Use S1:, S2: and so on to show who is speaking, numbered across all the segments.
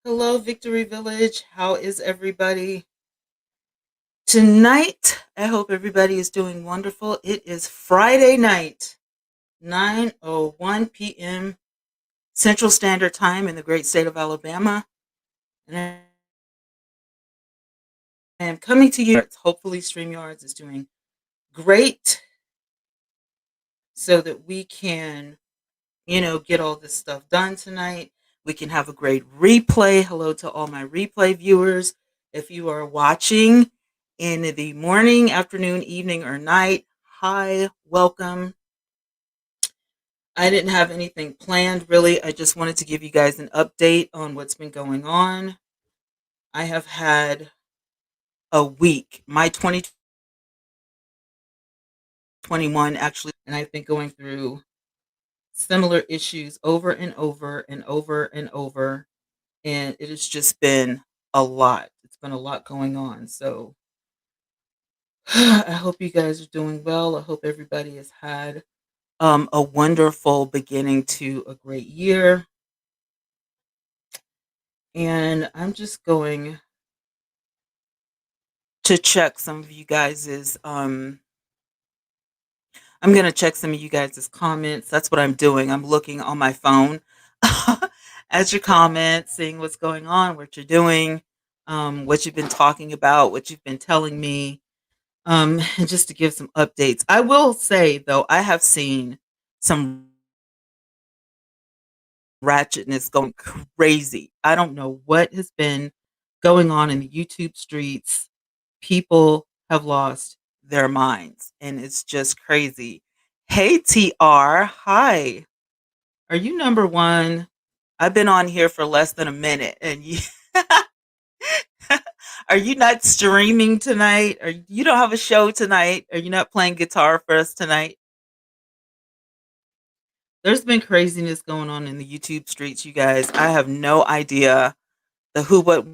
S1: Hello, Victory Village. How is everybody tonight? I hope everybody is doing wonderful. It is Friday night, 9:01 p.m. Central Standard Time in the great state of Alabama. And I am coming to you. Hopefully, StreamYards is doing great so that we can, get all this stuff done tonight. We can have a great replay. Hello to all my replay viewers. If you are watching in the morning, afternoon, evening, or night, hi, welcome. I didn't have anything planned really. I just wanted to give you guys an update on what's been going on. I have had a week, my 2021 actually, and I've been going through similar issues over and over and over and over. And it has just been a lot. It's been a lot going on. So I hope you guys are doing well. I hope everybody has had a wonderful beginning to a great year. And I'm just going to check some of you guys's I'm going to check some of you guys' comments. That's what I'm doing. I'm looking on my phone at your comments, seeing what's going on, what you're doing, what you've been talking about, what you've been telling me, and just to give some updates. I will say, though, I have seen some ratchetness going crazy. I don't know what has been going on in the YouTube streets. People have lost their minds, and it's just crazy. Hey, TR. Hi. Are you number one? I've been on here for less than a minute, and you. Are you not streaming tonight? Or you don't have a show tonight? Are you not playing guitar for us tonight? There's been craziness going on in the YouTube streets, you guys. I have no idea the who, what,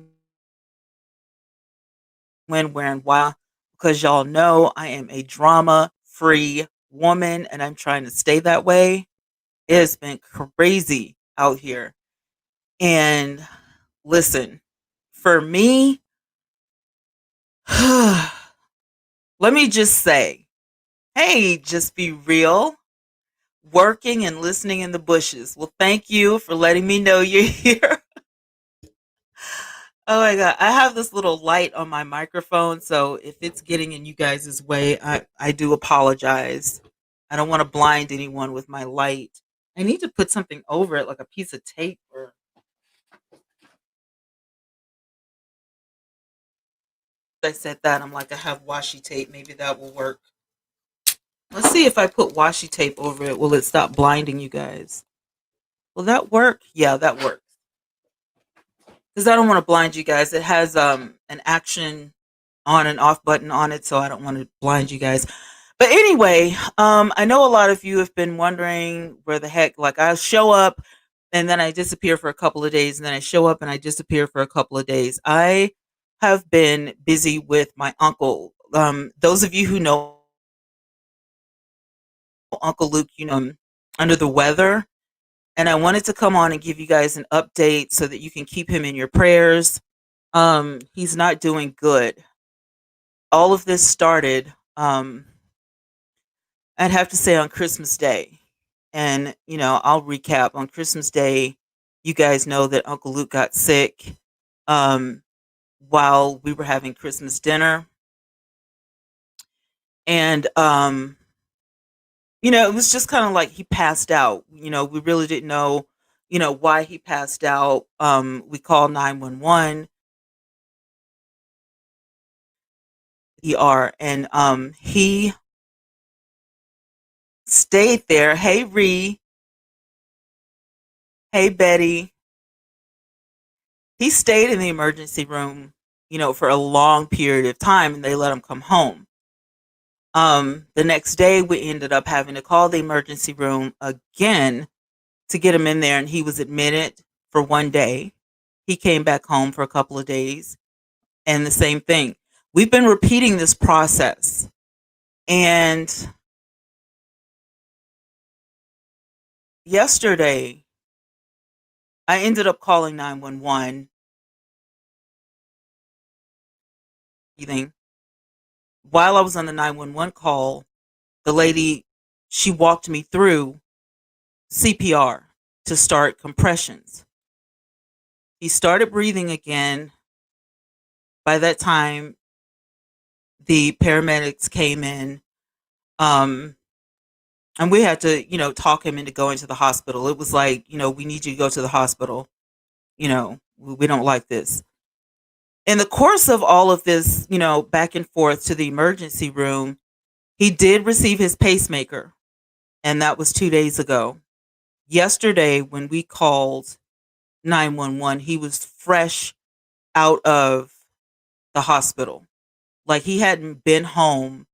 S1: when, where, and why, because y'all know I am a drama free woman and I'm trying to stay that way. It has been crazy out here. And listen, for me, let me just say, hey, just be real, working and listening in the bushes. Well, thank you for letting me know you're here. Oh my god, I have this little light on my microphone, so if it's getting in you guys' way, I do apologize. I don't want to blind anyone with my light. I need to put something over it, like a piece of tape. Or I said that I'm like I have washi tape. Maybe that will work. Let's see if I put washi tape over it. Will it stop blinding you guys? Will that work? Yeah, that works. Because I don't want to blind you guys. It has an action on and off button on it, so I don't want to blind you guys. But anyway, I know a lot of you have been wondering where the heck, like I show up and then I disappear for a couple of days, and then I show up and I disappear for a couple of days. I have been busy with my uncle. Those of you who know Uncle Luke, under the weather, and I wanted to come on and give you guys an update so that you can keep him in your prayers. He's not doing good. All of this started, I'd have to say on Christmas Day. And, I'll recap. On Christmas Day, you guys know that Uncle Luke got sick um, while we were having Christmas dinner. And, it was just kind of like he passed out. We really didn't know, why he passed out. We called 911 ER, and he stayed there. Hey, Ree. Hey, Betty. He stayed in the emergency room, for a long period of time, and they let him come home. The next day, we ended up having to call the emergency room again to get him in there, and he was admitted for one day. He came back home for a couple of days, and the same thing. We've been repeating this process, and yesterday, I ended up calling 911 breathing. While I was on the 911 call, the lady, she walked me through CPR to start compressions. He started breathing again. By that time, the paramedics came in, um, and we had to, talk him into going to the hospital. It was like, we need you to go to the hospital. We don't like this. In the course of all of this, back and forth to the emergency room, he did receive his pacemaker, and that was 2 days ago. Yesterday, when we called 911, he was fresh out of the hospital. Like he hadn't been home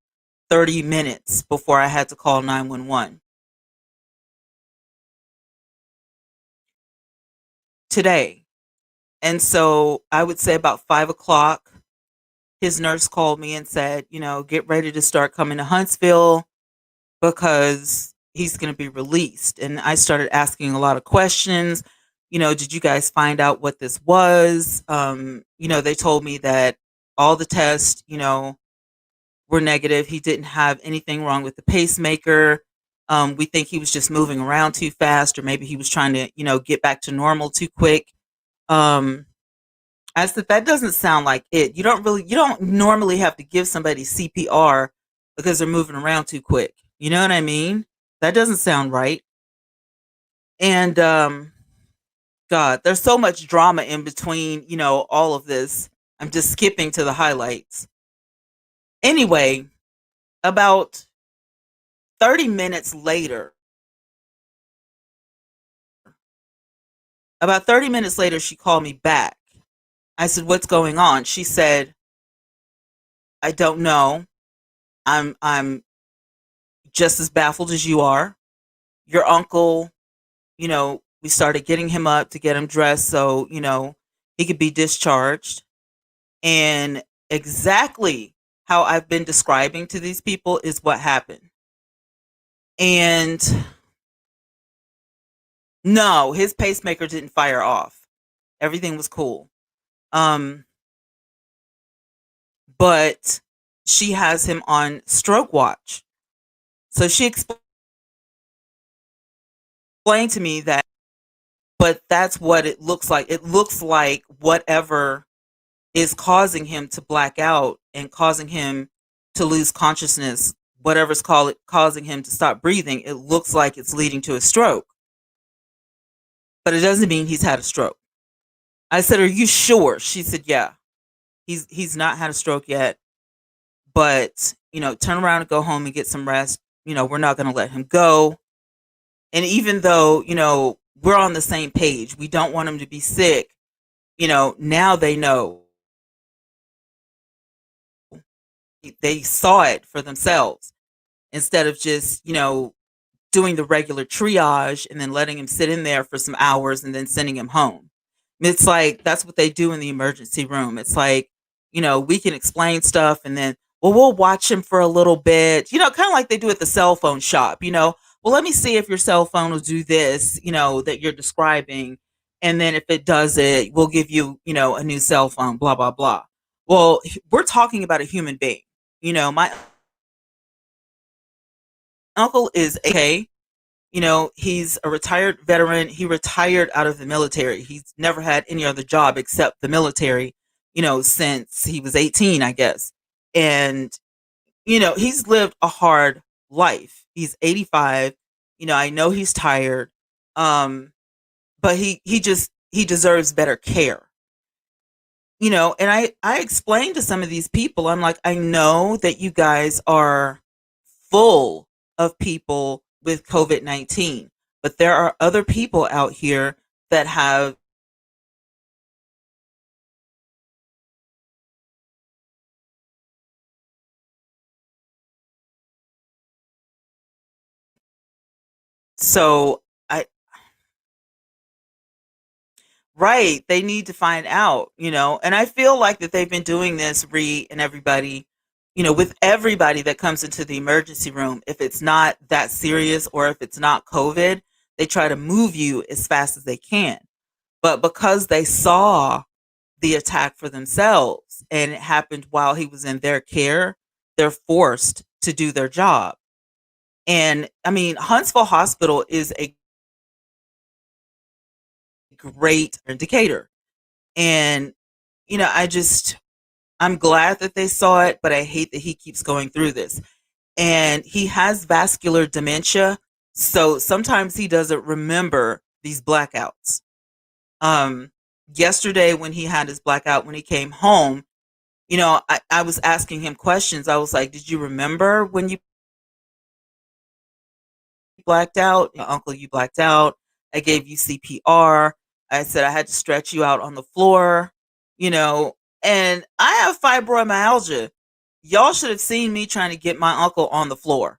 S1: 30 minutes before I had to call 911 today. And so I would say about 5 o'clock, his nurse called me and said, get ready to start coming to Huntsville because he's going to be released. And I started asking a lot of questions. Did you guys find out what this was? They told me that all the tests, were negative. He didn't have anything wrong with the pacemaker. We think he was just moving around too fast, or maybe he was trying to, get back to normal too quick. Um, I said that doesn't sound like it. You don't normally have to give somebody CPR because they're moving around too quick. You know what I mean? That doesn't sound right. And God, there's so much drama in between, all of this. I'm just skipping to the highlights. Anyway, about 30 minutes later, she called me back. I said, "What's going on?" She said, "I don't know. I'm just as baffled as you are. Your uncle, we started getting him up to get him dressed so, he could be discharged. And exactly how I've been describing to these people is what happened." And no, his pacemaker didn't fire off. Everything was cool. Um, but she has him on stroke watch. So she explained to me that, but that's what it looks like. It looks like whatever is causing him to black out and causing him to lose consciousness, causing him to stop breathing, it looks like it's leading to a stroke. But it doesn't mean he's had a stroke. I said, "Are you sure?" She said, "Yeah, he's not had a stroke yet, but turn around and go home and get some rest. We're not going to let him go. And even though we're on the same page, we don't want him to be sick. Now they know. They saw it for themselves instead of just doing the regular triage and then letting him sit in there for some hours and then sending him home." It's like that's what they do in the emergency room. It's like, we can explain stuff and then, well, we'll watch him for a little bit, kind of like they do at the cell phone shop, well, let me see if your cell phone will do this, that you're describing. And then if it does it, we'll give you, a new cell phone, blah, blah, blah. Well, we're talking about a human being. My uncle is okay. He's a retired veteran. He retired out of the military. He's never had any other job except the military, since he was 18, I guess. And, he's lived a hard life. He's 85. I know he's tired. Um, but he deserves better care. And I explained to some of these people, I'm like, I know that you guys are full of people with COVID-19, but there are other people out here that have, so I, right, they need to find out, and I feel like that they've been doing this and everybody, with everybody that comes into the emergency room. If it's not that serious or if it's not COVID, they try to move you as fast as they can. But because they saw the attack for themselves and it happened while he was in their care, they're forced to do their job. And I mean, Huntsville Hospital is a great indicator. And, I'm glad that they saw it, but I hate that he keeps going through this. And he has vascular dementia. So sometimes he doesn't remember these blackouts. Um, Yesterday, when he had his blackout, when he came home, I was asking him questions. I was like, "Did you remember when you blacked out? Uncle, you blacked out. I gave you CPR. I said I had to stretch you out on the floor, you know, and I have fibromyalgia. Y'all should have seen me trying to get my uncle on the floor.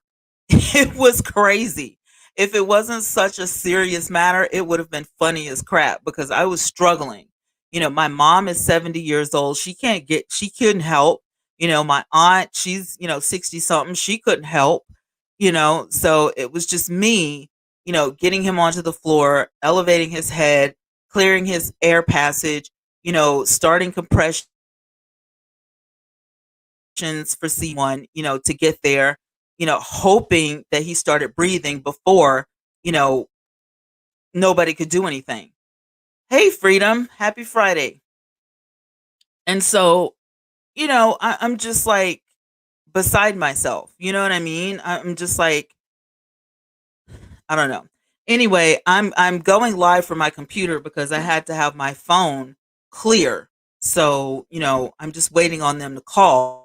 S1: It was crazy. If it wasn't such a serious matter, it would have been funny as crap because I was struggling. My mom is 70 years old. She couldn't help. My aunt, she's, 60 something. She couldn't help, so it was just me, getting him onto the floor, elevating his head, clearing his air passage, starting compressions for C1, to get there, hoping that he started breathing before, you know, nobody could do anything. Hey, Freedom, happy Friday. And so, I'm just like beside myself. You know what I mean? I'm just like, I don't know. Anyway, I'm going live from my computer because I had to have my phone clear. So, I'm just waiting on them to call.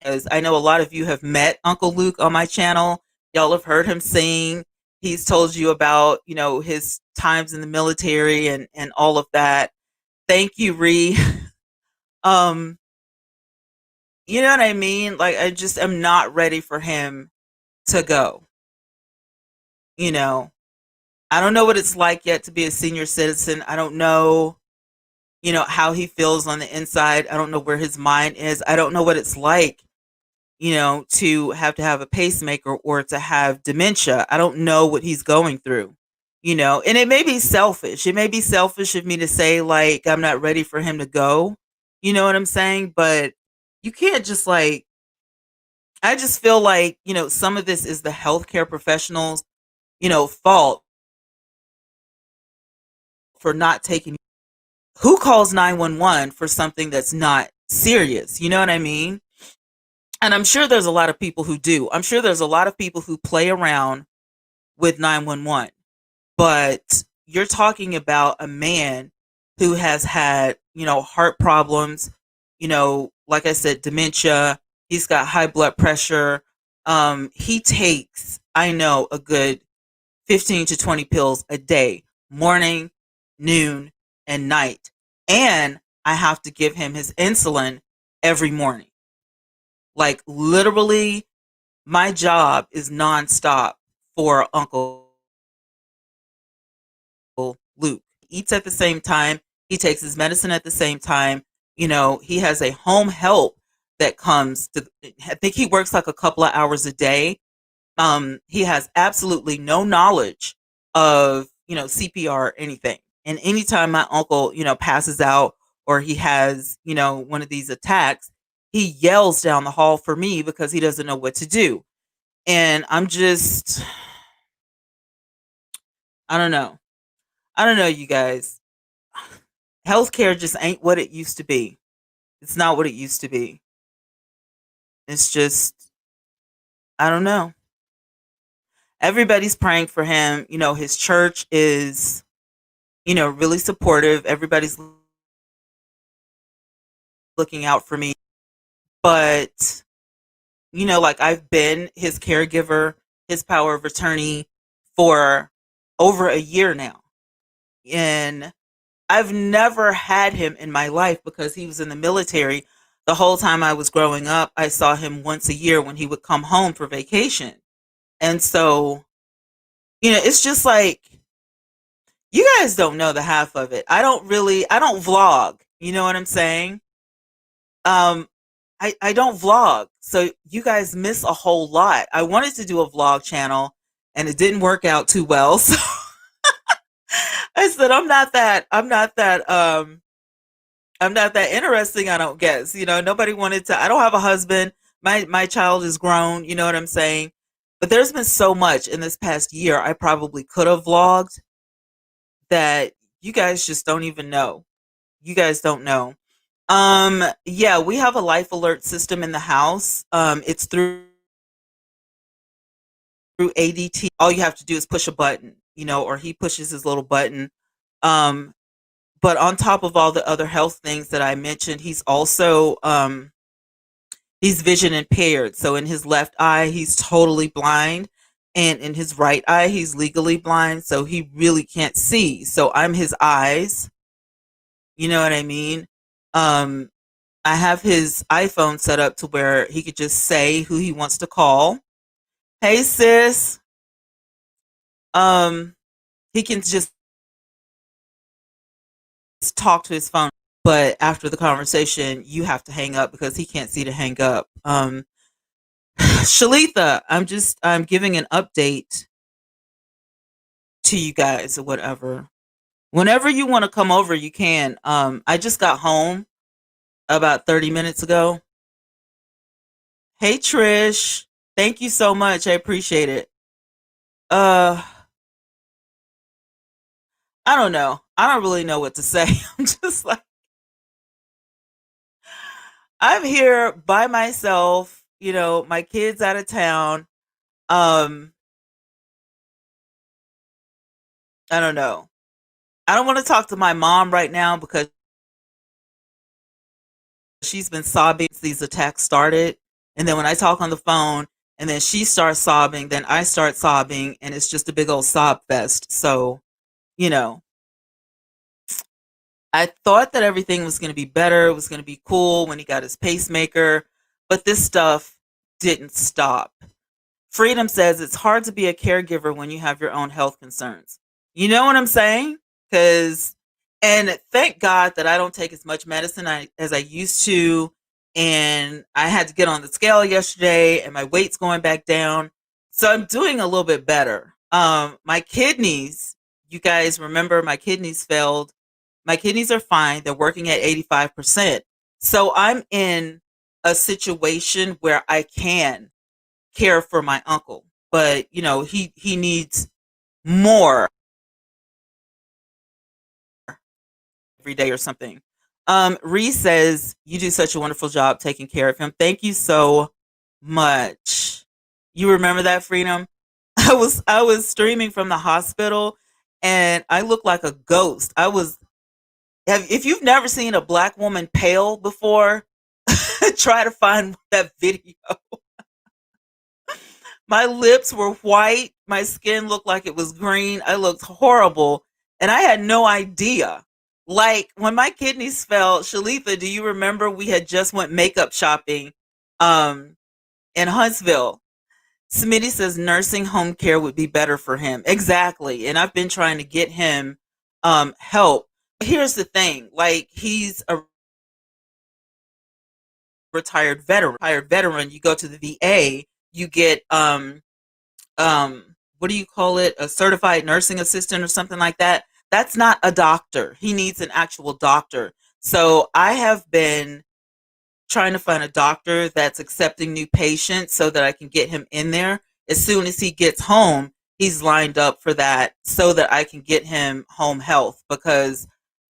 S1: As I know a lot of you have met Uncle Luke on my channel. Y'all have heard him sing. He's told you about, his times in the military and all of that. Thank you, Ree. um, you know what I mean? Like I just am not ready for him to go. You know, I don't know what it's like yet to be a senior citizen. I don't know, how he feels on the inside. I don't know where his mind is. I don't know what it's like, to have a pacemaker or to have dementia. I don't know what he's going through, and it may be selfish. It may be selfish of me to say, like, I'm not ready for him to go. You know what I'm saying? But you can't just like, I just feel like, some of this is the healthcare professionals, fault for not taking. Who calls 911 for something that's not serious? You know what I mean? And I'm sure there's a lot of people who do. I'm sure there's a lot of people who play around with 911. But you're talking about a man who has had, heart problems, like I said, dementia. He's got high blood pressure. He takes, I know, a good 15 to 20 pills a day, morning, noon, and night. And I have to give him his insulin every morning. Like literally, my job is nonstop for Uncle Luke. He eats at the same time. He takes his medicine at the same time. He has a home help that comes to, I think he works like a couple of hours a day. He has absolutely no knowledge of, CPR or anything. And anytime my uncle, passes out or he has, one of these attacks, he yells down the hall for me because he doesn't know what to do. And I'm just, I don't know. I don't know, you guys. Healthcare just ain't what it used to be. It's not what it used to be. It's just, I don't know. Everybody's praying for him. His church is, really supportive. Everybody's looking out for me. But, like I've been his caregiver, his power of attorney for over a year now. And I've never had him in my life because he was in the military. The whole time I was growing up, I saw him once a year when he would come home for vacation. And so, it's just like, you guys don't know the half of it. I don't vlog. You know what I'm saying? Um, I don't vlog. So you guys miss a whole lot. I wanted to do a vlog channel and it didn't work out too well. So I said, I'm not that interesting, I don't guess. Nobody wanted to. I don't have a husband. My child is grown, you know what I'm saying? But there's been so much in this past year I probably could have vlogged that you guys just don't even know. You guys don't know. Yeah, we have a life alert system in the house. It's through ADT. All you have to do is push a button, or he pushes his little button. Um, but on top of all the other health things that I mentioned, he's vision impaired. So in his left eye, he's totally blind. And in his right eye, he's legally blind. So he really can't see. So I'm his eyes. You know what I mean? Um, I have his iPhone set up to where he could just say who he wants to call. Hey, sis. Um, he can just talk to his phone. But after the conversation, you have to hang up because he can't see to hang up. Shalitha, I'm giving an update to you guys or whatever. Whenever you want to come over, you can. I just got home about 30 minutes ago. Hey Trish. Thank you so much. I appreciate it. Uh I don't know. I don't really know what to say. I'm just like I'm here by myself, my kids out of town. Um I don't know. I don't want to talk to my mom right now because she's been sobbing since these attacks started. And then when I talk on the phone and then she starts sobbing, then I start sobbing and it's just a big old sob fest. So, you know, I thought that everything was going to be better. It was going to be cool when he got his pacemaker, but this stuff didn't stop. Freedom says it's hard to be a caregiver when you have your own health concerns. You know what I'm saying? Because, and thank God that I don't take as much medicine as I used to. And I had to get on the scale yesterday and my weight's going back down. So I'm doing a little bit better. My kidneys, you guys remember my kidneys failed. My kidneys are fine. They're working at 85%. So I'm in a situation where I can care for my uncle, but he needs more every day or something. Reese says you do such a wonderful job taking care of him. Thank you so much. You remember that, Freedom? I was streaming from the hospital and I looked like a ghost. If you've never seen a black woman pale before, try to find that video. My lips were white. My skin looked like it was green. I looked horrible. And I had no idea. Like when my kidneys fell, Shalitha, do you remember we had just went makeup shopping um, in Huntsville? Smitty says nursing home care would be better for him. Exactly. And I've been trying to get him help. Here's the thing. Like he's a retired veteran. You go to the VA, you get what do you call it, a certified nursing assistant or something like that. That's not a doctor. He needs an actual doctor. So I have been trying to find a doctor that's accepting new patients so that I can get him in there. As soon as he gets home, he's lined up for that so that I can get him home health because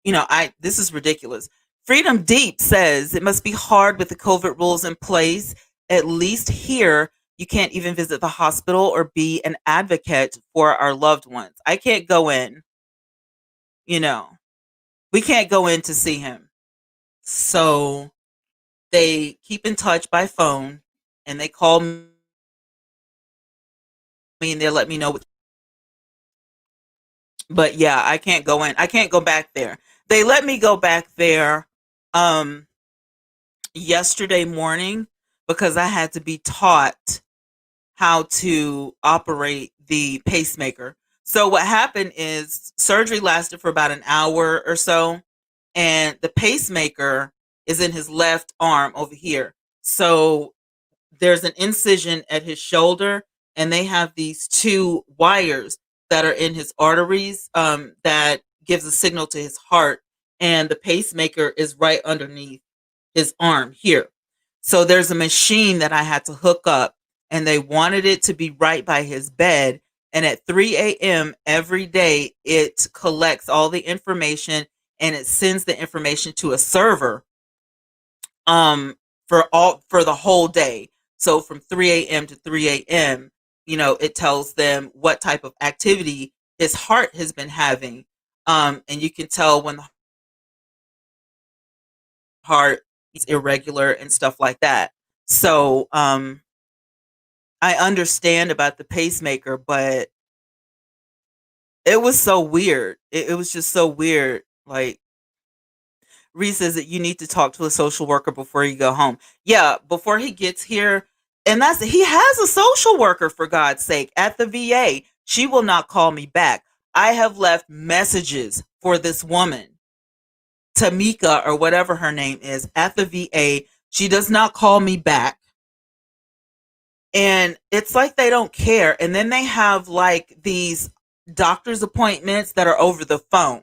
S1: I this is ridiculous. Freedom Deep says it must be hard with the COVID rules in place. At least here, you can't even visit the hospital or be an advocate for our loved ones. I can't go in, you know, we can't go in to see him. So they keep in touch by phone and they call me and they let me know. But yeah, I can't go in. I can't go back there. They let me go back there um yesterday morning because I had to be taught how to operate the pacemaker. So what happened is surgery lasted for about an hour or so, and the pacemaker is in his left arm over here. So there's an incision at his shoulder, and they have these two wires that are in his arteries that gives a signal to his heart, and the pacemaker is right underneath his arm here. So there's a machine that I had to hook up, and they wanted it to be right by his bed. And at 3 a.m. every day, it collects all the information and it sends the information to a server um for the whole day. So from 3 a.m. to 3 a.m., it tells them what type of activity his heart has been having. And you can tell when the heart is irregular and stuff like that. So I understand about the pacemaker, but it was so weird. It was just so weird. Like, Reese says that you need to talk to a social worker before you go home. Yeah, before he gets here. And he has a social worker, for God's sake, at the VA. She will not call me back. I have left messages for this woman, Tamika or whatever her name is, at the VA. She does not call me back. And it's like they don't care. And then they have like these doctor's appointments that are over the phone.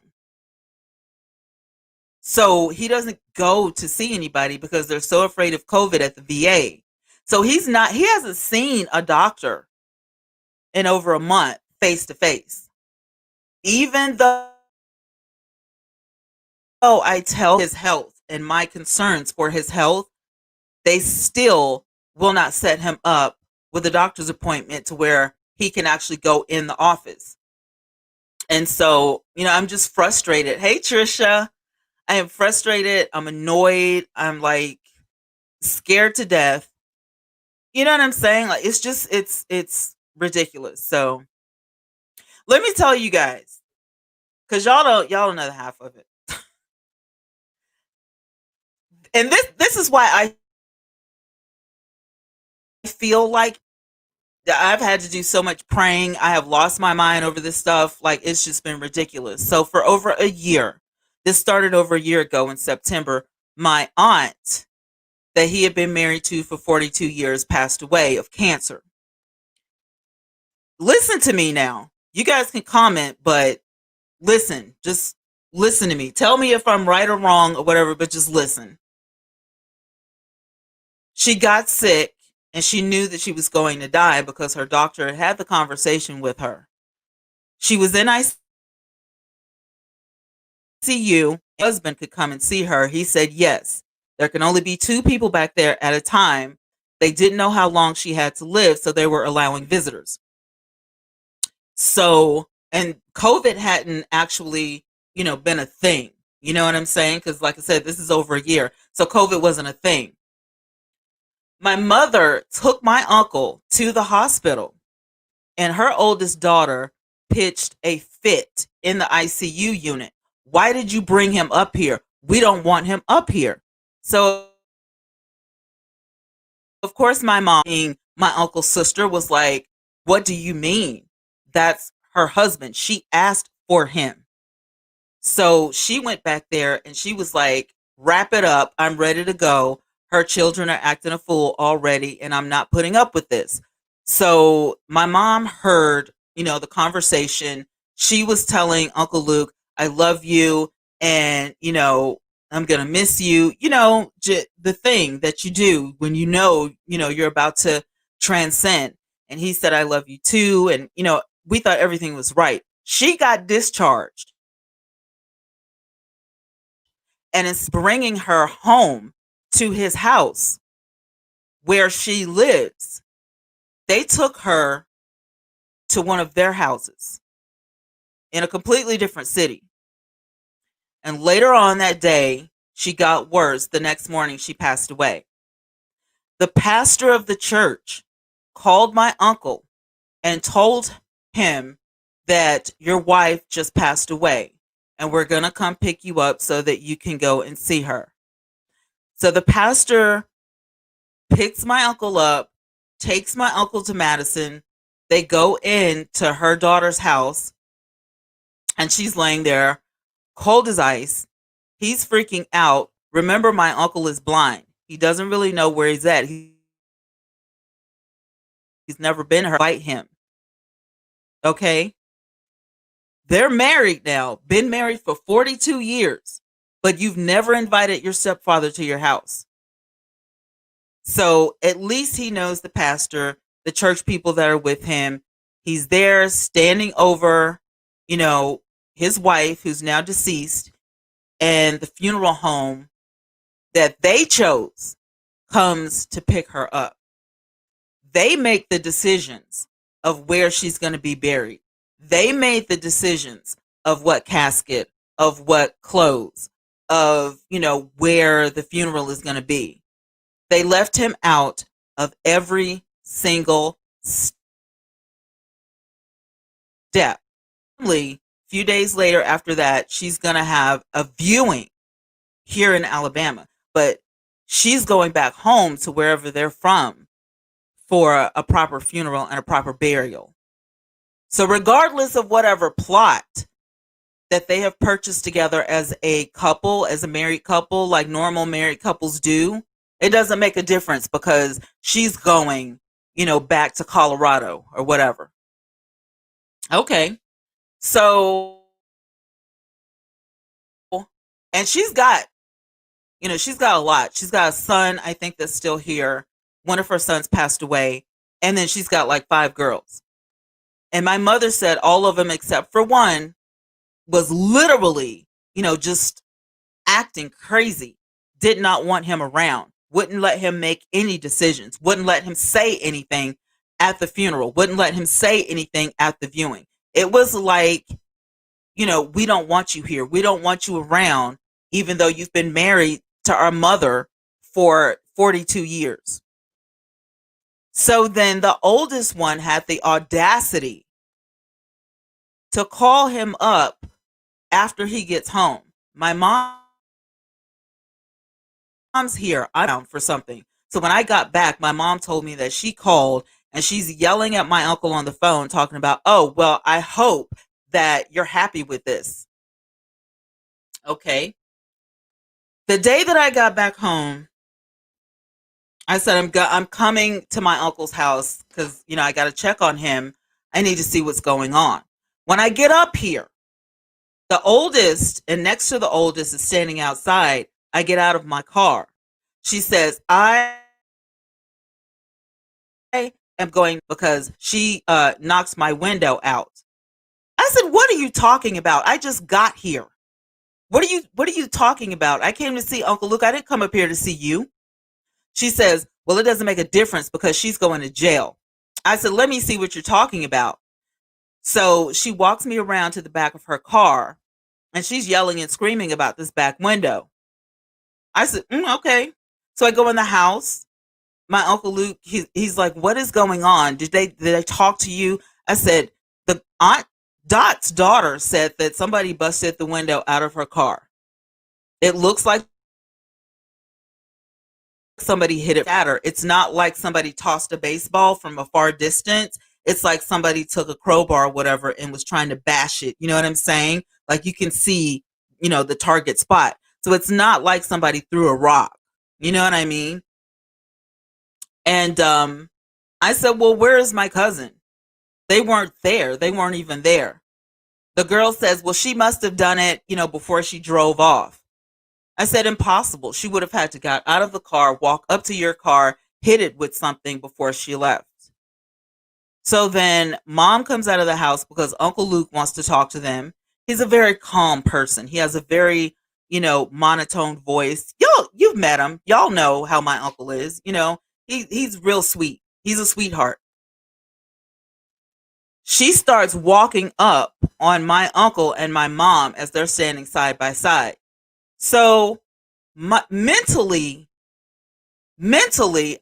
S1: So he doesn't go to see anybody because they're so afraid of COVID at the VA. So he hasn't seen a doctor in over a month face to face. Even though I tell his health and my concerns for his health, they still will not set him up with a doctor's appointment to where he can actually go in the office. And so, I'm just frustrated. Hey, Trisha, I am frustrated. I'm annoyed. I'm like scared to death. You know what I'm saying? Like, it's ridiculous. So let me tell you guys, because y'all don't know the half of it. And this is why I feel like I've had to do so much praying. I have lost my mind over this stuff. Like, it's just been ridiculous. So for over a year, this started over a year ago in September, my aunt that he had been married to for 42 years passed away of cancer. Listen to me now. You guys can comment, but listen, just listen to me. Tell me if I'm right or wrong or whatever, but just listen. She got sick and she knew that she was going to die because her doctor had had the conversation with her. She was in ICU. Her husband could come and see her. He said yes. There can only be 2 people back there at a time. They didn't know how long she had to live, so they were allowing visitors. So, and COVID hadn't actually, been a thing. You know what I'm saying? Because, like I said, this is over a year. So, COVID wasn't a thing. My mother took my uncle to the hospital, and her oldest daughter pitched a fit in the ICU unit. Why did you bring him up here? We don't want him up here. So, of course, my mom, being my uncle's sister, was like, what do you mean? That's her husband. She asked for him. So she went back there and she was like, wrap it up. I'm ready to go. Her children are acting a fool already, and I'm not putting up with this. So my mom heard, the conversation. She was telling Uncle Luke, I love you. And, I'm going to miss you. The thing that you do when you're about to transcend. And he said, I love you too. And, we thought everything was right. She got discharged, and it's bringing her home to his house where she lives. They took her to one of their houses in a completely different city. And later on that day, she got worse. The next morning, she passed away. The pastor of the church called my uncle and told him that your wife just passed away, and we're going to come pick you up so that you can go and see her. So the pastor picks my uncle up, takes my uncle to Madison. They go into her daughter's house, and she's laying there cold as ice. He's freaking out. Remember, my uncle is blind. He doesn't really know where he's at. He's never been her. Fight him. Okay? They're married now, been married for 42 years, but you've never invited your stepfather to your house. So at least he knows the pastor, the church people that are with him. He's there standing over, you know, his wife, who's now deceased, and the funeral home that they chose comes to pick her up. They make the decisions of where she's going to be buried. They made the decisions of what casket, of what clothes, of, where the funeral is going to be. They left him out of every single step. A few days later after that, she's going to have a viewing here in Alabama, but she's going back home to wherever they're from for a proper funeral and a proper burial. So regardless of whatever plot that they have purchased together as a couple, as a married couple, like normal married couples do, it doesn't make a difference because she's going, back to Colorado or whatever. Okay. So, and she's got a lot. She's got a son, I think, that's still here. One of her sons passed away. And then she's got like 5 girls. And my mother said all of them except for one was literally, just acting crazy. Did not want him around. Wouldn't let him make any decisions. Wouldn't let him say anything at the funeral. Wouldn't let him say anything at the viewing. It was like, we don't want you here. We don't want you around, even though you've been married to our mother for 42 years. So then the oldest one had the audacity to call him up after he gets home. My mom's here. I'm down for something. So when I got back, my mom told me that she called and she's yelling at my uncle on the phone talking about, oh, well, I hope that you're happy with this. Okay. The day that I got back home, I said, I'm coming to my uncle's house because, I got to check on him. I need to see what's going on. When I get up here, the oldest and next to the oldest is standing outside. I get out of my car. She says, I am going because she knocks my window out. I said, what are you talking about? I just got here. What are you talking about? I came to see Uncle Luke. I didn't come up here to see you. She says, well, it doesn't make a difference because she's going to jail. I said, let me see what you're talking about. So she walks me around to the back of her car and she's yelling and screaming about this back window. I said, okay. So I go in the house. My Uncle Luke, he's like, what is going on? Did they talk to you? I said, the Aunt Dot's daughter said that somebody busted the window out of her car. It looks like somebody hit it at her. It's not like somebody tossed a baseball from a far distance. It's like somebody took a crowbar or whatever and was trying to bash it. You know what I'm saying? Like you can see, the target spot. So it's not like somebody threw a rock. You know what I mean? And I said, well, where is my cousin? They weren't there. They weren't even there. The girl says, well, she must have done it, before she drove off. I said, impossible. She would have had to get out of the car, walk up to your car, hit it with something before she left. So then mom comes out of the house because Uncle Luke wants to talk to them. He's a very calm person. He has a very, monotone voice. You've met him. Y'all know how my uncle is. He's real sweet. He's a sweetheart. She starts walking up on my uncle and my mom as they're standing side by side. So mentally,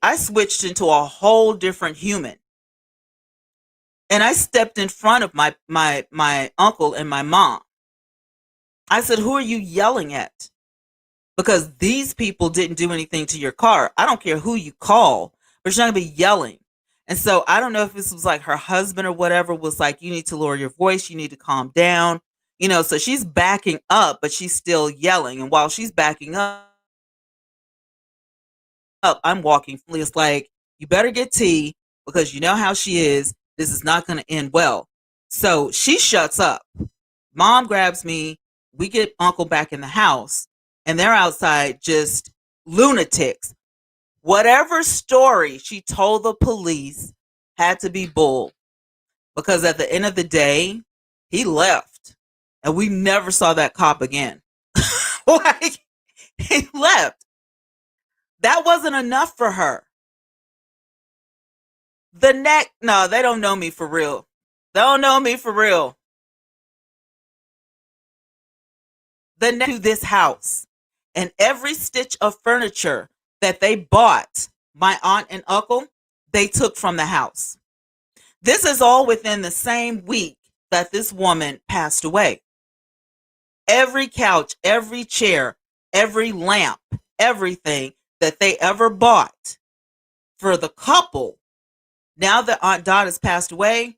S1: I switched into a whole different human. And I stepped in front of my uncle and my mom. I said, who are you yelling at? Because these people didn't do anything to your car. I don't care who you call, but you're not going to be yelling. And so I don't know if this was like her husband or whatever was like, you need to lower your voice. You need to calm down. So she's backing up, but she's still yelling. And while she's backing up, I'm walking. It's like, you better get tea because you know how she is. This is not going to end well. So she shuts up. Mom grabs me. We get uncle back in the house, and they're outside just lunatics. Whatever story she told the police had to be bull, because at the end of the day, he left, and we never saw that cop again. Like, he left. That wasn't enough for her. The neck, no, they don't know me for real. They don't know me for real. The next to this house, and every stitch of furniture that they bought, my aunt and uncle, they took from the house. This is all within the same week that this woman passed away. Every couch, every chair, every lamp, everything that they ever bought for the couple, now that Aunt Dot has passed away,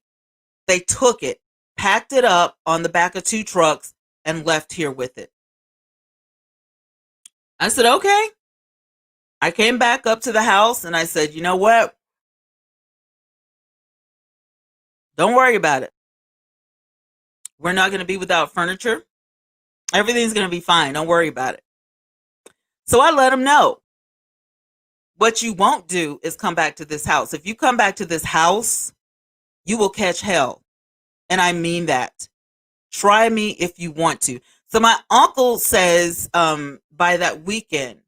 S1: they took it, packed it up on the back of 2 trucks, and left here with it. I said, okay. I came back up to the house and I said, you know what? Don't worry about it. We're not going to be without furniture. Everything's going to be fine. Don't worry about it. So I let them know, what you won't do is come back to this house. If you come back to this house, you will catch hell. And I mean that. Try me if you want to. So my uncle says, by that weekend,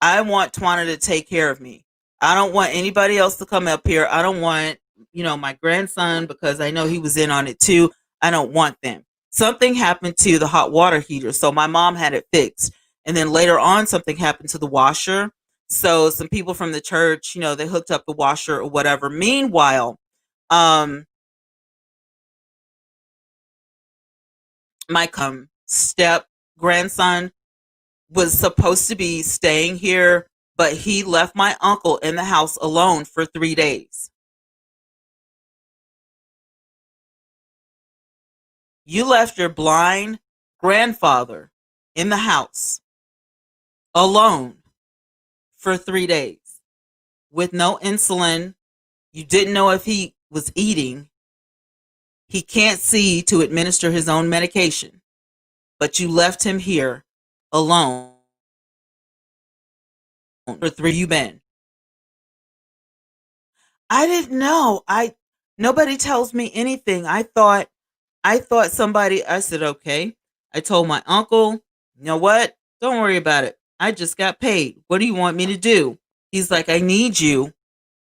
S1: I want Twanna to take care of me. I don't want anybody else to come up here. I don't want, my grandson, because I know he was in on it too. I don't want them. Something happened to the hot water heater, so my mom had it fixed. And then later on, something happened to the washer. So some people from the church, they hooked up the washer or whatever. Meanwhile, my step grandson was supposed to be staying here, but he left my uncle in the house alone for 3 days. You left your blind grandfather in the house alone for 3 days with no insulin. You didn't know if he was eating. He can't see to administer his own medication, but you left him here alone for 3 you been. I didn't know. Nobody tells me anything. I thought somebody, I said, okay. I told my uncle, you know what? Don't worry about it. I just got paid. What do you want me to do? He's like, I need you.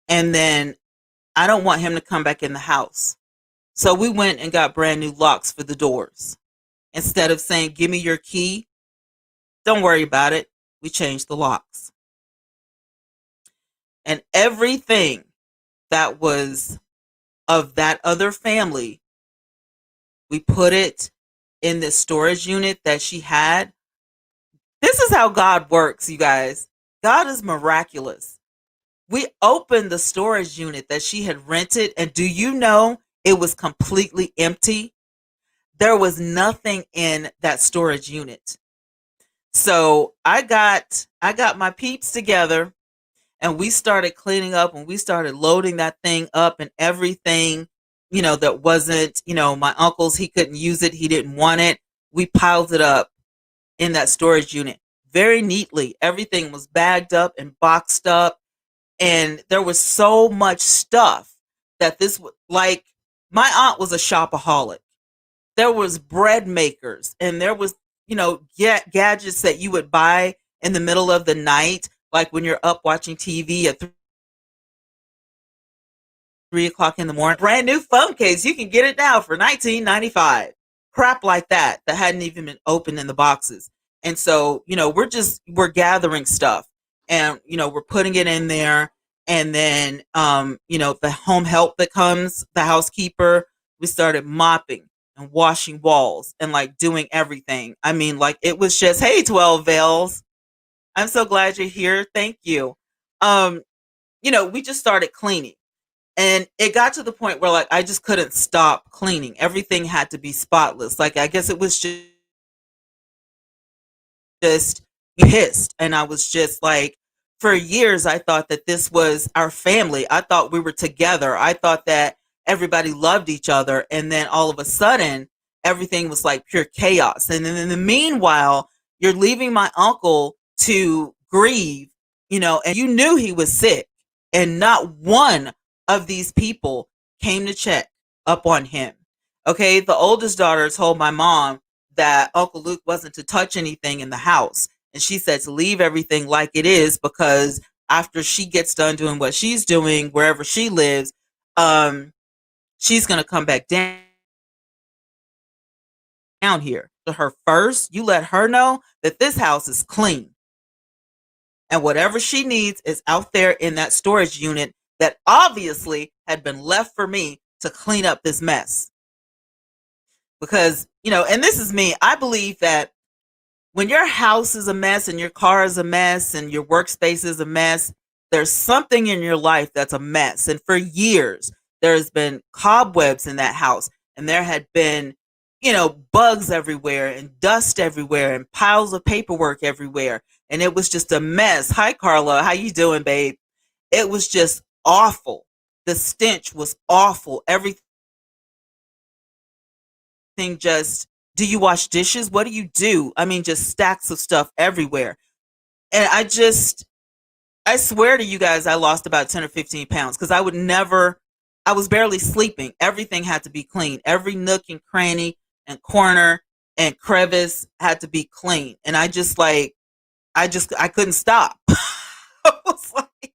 S1: And then I don't want him to come back in the house. So we went and got brand new locks for the doors. Instead of saying, give me your key, don't worry about it. We changed the locks. And everything that was of that other family, we put it in this storage unit that she had. This is how God works, you guys. God is miraculous. We opened the storage unit that she had rented, and do you know it was completely empty? There was nothing in that storage unit. So I got my peeps together, and we started cleaning up, and we started loading that thing up, and everything, that wasn't, my uncle's, he couldn't use it. He didn't want it. We piled it up in that storage unit very neatly. Everything was bagged up and boxed up. And there was so much stuff that like, my aunt was a shopaholic. There was bread makers, and there was, gadgets that you would buy in the middle of the night, like when you're up watching TV at 3 o'clock in the morning. Brand new phone case. You can get it now for $19.95. Crap like that hadn't even been opened in the boxes. And so, we're gathering stuff, and, we're putting it in there. And then, the home help that comes, the housekeeper, we started mopping and washing walls and like doing everything. I mean, like, it was just, hey, 12 Veils, I'm so glad you're here. Thank you. We just started cleaning. And it got to the point where, like, I just couldn't stop cleaning. Everything had to be spotless. Like, I guess it was just pissed. And I was just like, for years, I thought that this was our family. I thought we were together. I thought that everybody loved each other. And then all of a sudden, everything was like pure chaos. And then in the meanwhile, you're leaving my uncle to grieve, and you knew he was sick, and not one of these people came to check up on him. Okay, the oldest daughter told my mom that Uncle Luke wasn't to touch anything in the house. And she said to leave everything like it is, because after she gets done doing what she's doing wherever she lives, um, she's going to come back down here. To her first, you let her know that this house is clean. And whatever she needs is out there in that storage unit that obviously had been left for me to clean up this mess. Because, and this is me, I believe that when your house is a mess and your car is a mess and your workspace is a mess, there's something in your life that's a mess. And for years, there's been cobwebs in that house, and there had been, bugs everywhere and dust everywhere and piles of paperwork everywhere. And it was just a mess. Hi, Carla. How you doing, babe? It was just awful. The stench was awful. Everything just, do you wash dishes? What do you do? I mean, just stacks of stuff everywhere. And I swear to you guys, I lost about 10 or 15 pounds because I was barely sleeping. Everything had to be clean. Every nook and cranny and corner and crevice had to be clean. And I couldn't stop. I was like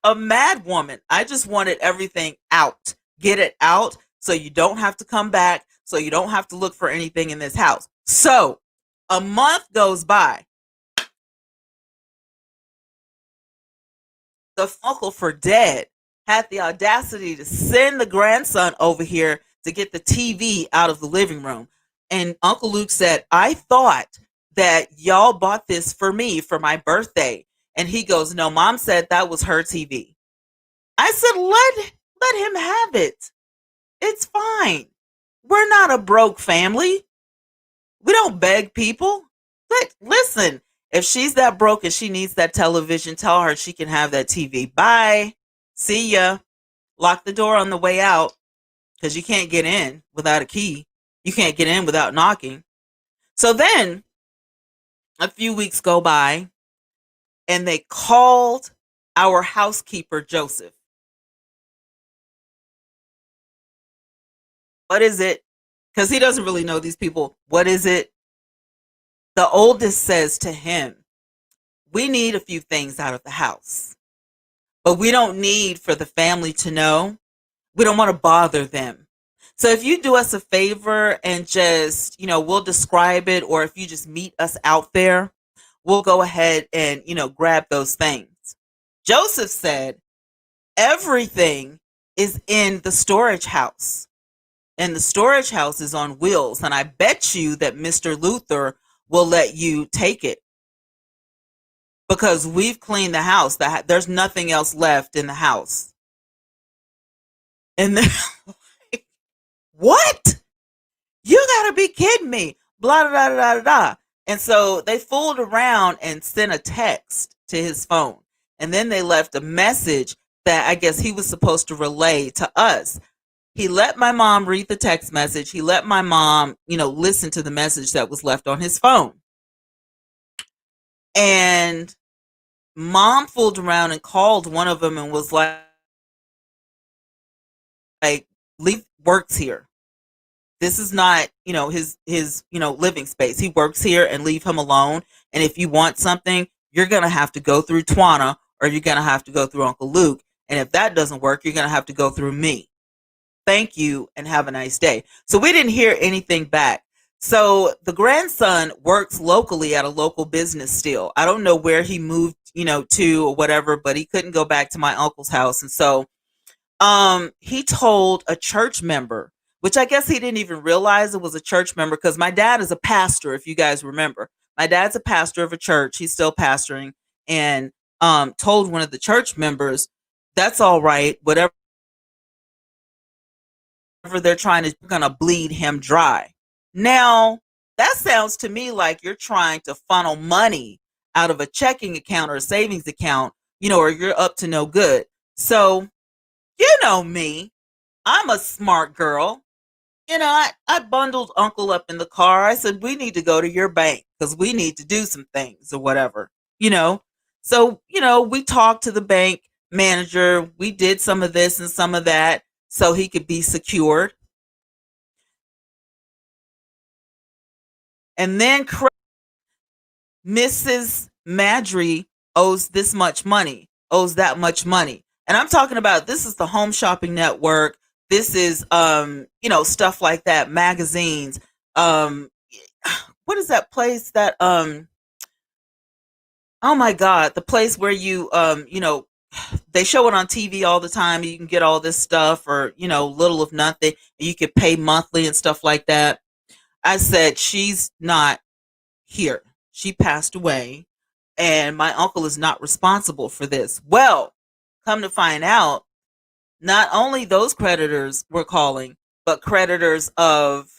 S1: a mad woman. I just wanted everything out. Get it out so you don't have to come back, so you don't have to look for anything in this house. So a month goes by. The uncle for dead had the audacity to send the grandson over here to get the TV out of the living room. And Uncle Luke said, I thought that y'all bought this for me for my birthday. And he goes, no, mom said that was her TV. I said, let him have it. It's fine. We're not a broke family. We don't beg people. Listen, if she's that broke and she needs that television, tell her she can have that TV. Bye. See ya. Lock the door on the way out, because you can't get in without a key. You can't get in without knocking. So then a few weeks go by, and they called our housekeeper, Joseph. What is it? Because he doesn't really know these people. What is it? The oldest says to him, we need a few things out of the house, but we don't need for the family to know. We don't want to bother them. So if you do us a favor and just, we'll describe it, or if you just meet us out there, we'll go ahead and, grab those things. Joseph said, everything is in the storage house, and the storage house is on wheels. And I bet you that Mr. Luther will let you take it, because we've cleaned the house. There's nothing else left in the house. And then, what? You gotta be kidding me. Blah, blah, blah, blah, blah. And so they fooled around and sent a text to his phone. And then they left a message that I guess he was supposed to relay to us. He let my mom read the text message. He let my mom, listen to the message that was left on his phone. And mom fooled around and called one of them and was like, Leaf works here. This is not, his living space. He works here, and leave him alone. And if you want something, you're going to have to go through Twanna, or you're going to have to go through Uncle Luke. And if that doesn't work, you're going to have to go through me. Thank you, and have a nice day. So we didn't hear anything back. So the grandson works locally at a local business still. I don't know where he moved, to or whatever, but he couldn't go back to my uncle's house. And so he told a church member, which I guess he didn't even realize it was a church member, because my dad is a pastor, if you guys remember. My dad's a pastor of a church. He's still pastoring, and told one of the church members, that's all right, whatever they're trying to, gonna bleed him dry. Now, that sounds to me like you're trying to funnel money out of a checking account or a savings account, or you're up to no good. So, you know me, I'm a smart girl. I bundled Uncle up in the car. I said, we need to go to your bank because we need to do some things or whatever, you know. So, we talked to the bank manager. We did some of this and some of that so he could be secured. And then Mrs. Madry owes this much money, owes that much money. And I'm talking about, this is the Home Shopping Network. This is stuff like that, magazines. Um what is that place that oh my god, the place where they show it on TV all the time. You can get all this stuff or, little of nothing. You could pay monthly and stuff like that. I said, she's not here. She passed away, and my uncle is not responsible for this. Well, come to find out, not only those creditors were calling, but creditors of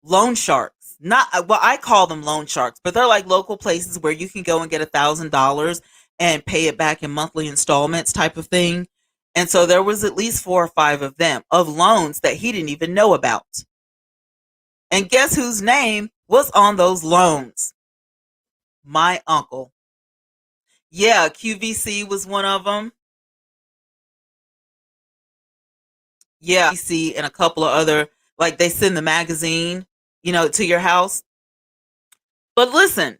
S1: loan sharks. Not well, I call them loan sharks, but they're like local places where you can go and get $1,000 and pay it back in monthly installments type of thing. And so there was at least 4 or 5 of them of loans that he didn't even know about. And guess whose name was on those loans? My uncle. Yeah, QVC was one of them. Yeah, QVC and a couple of other, like they send the magazine, to your house. But listen,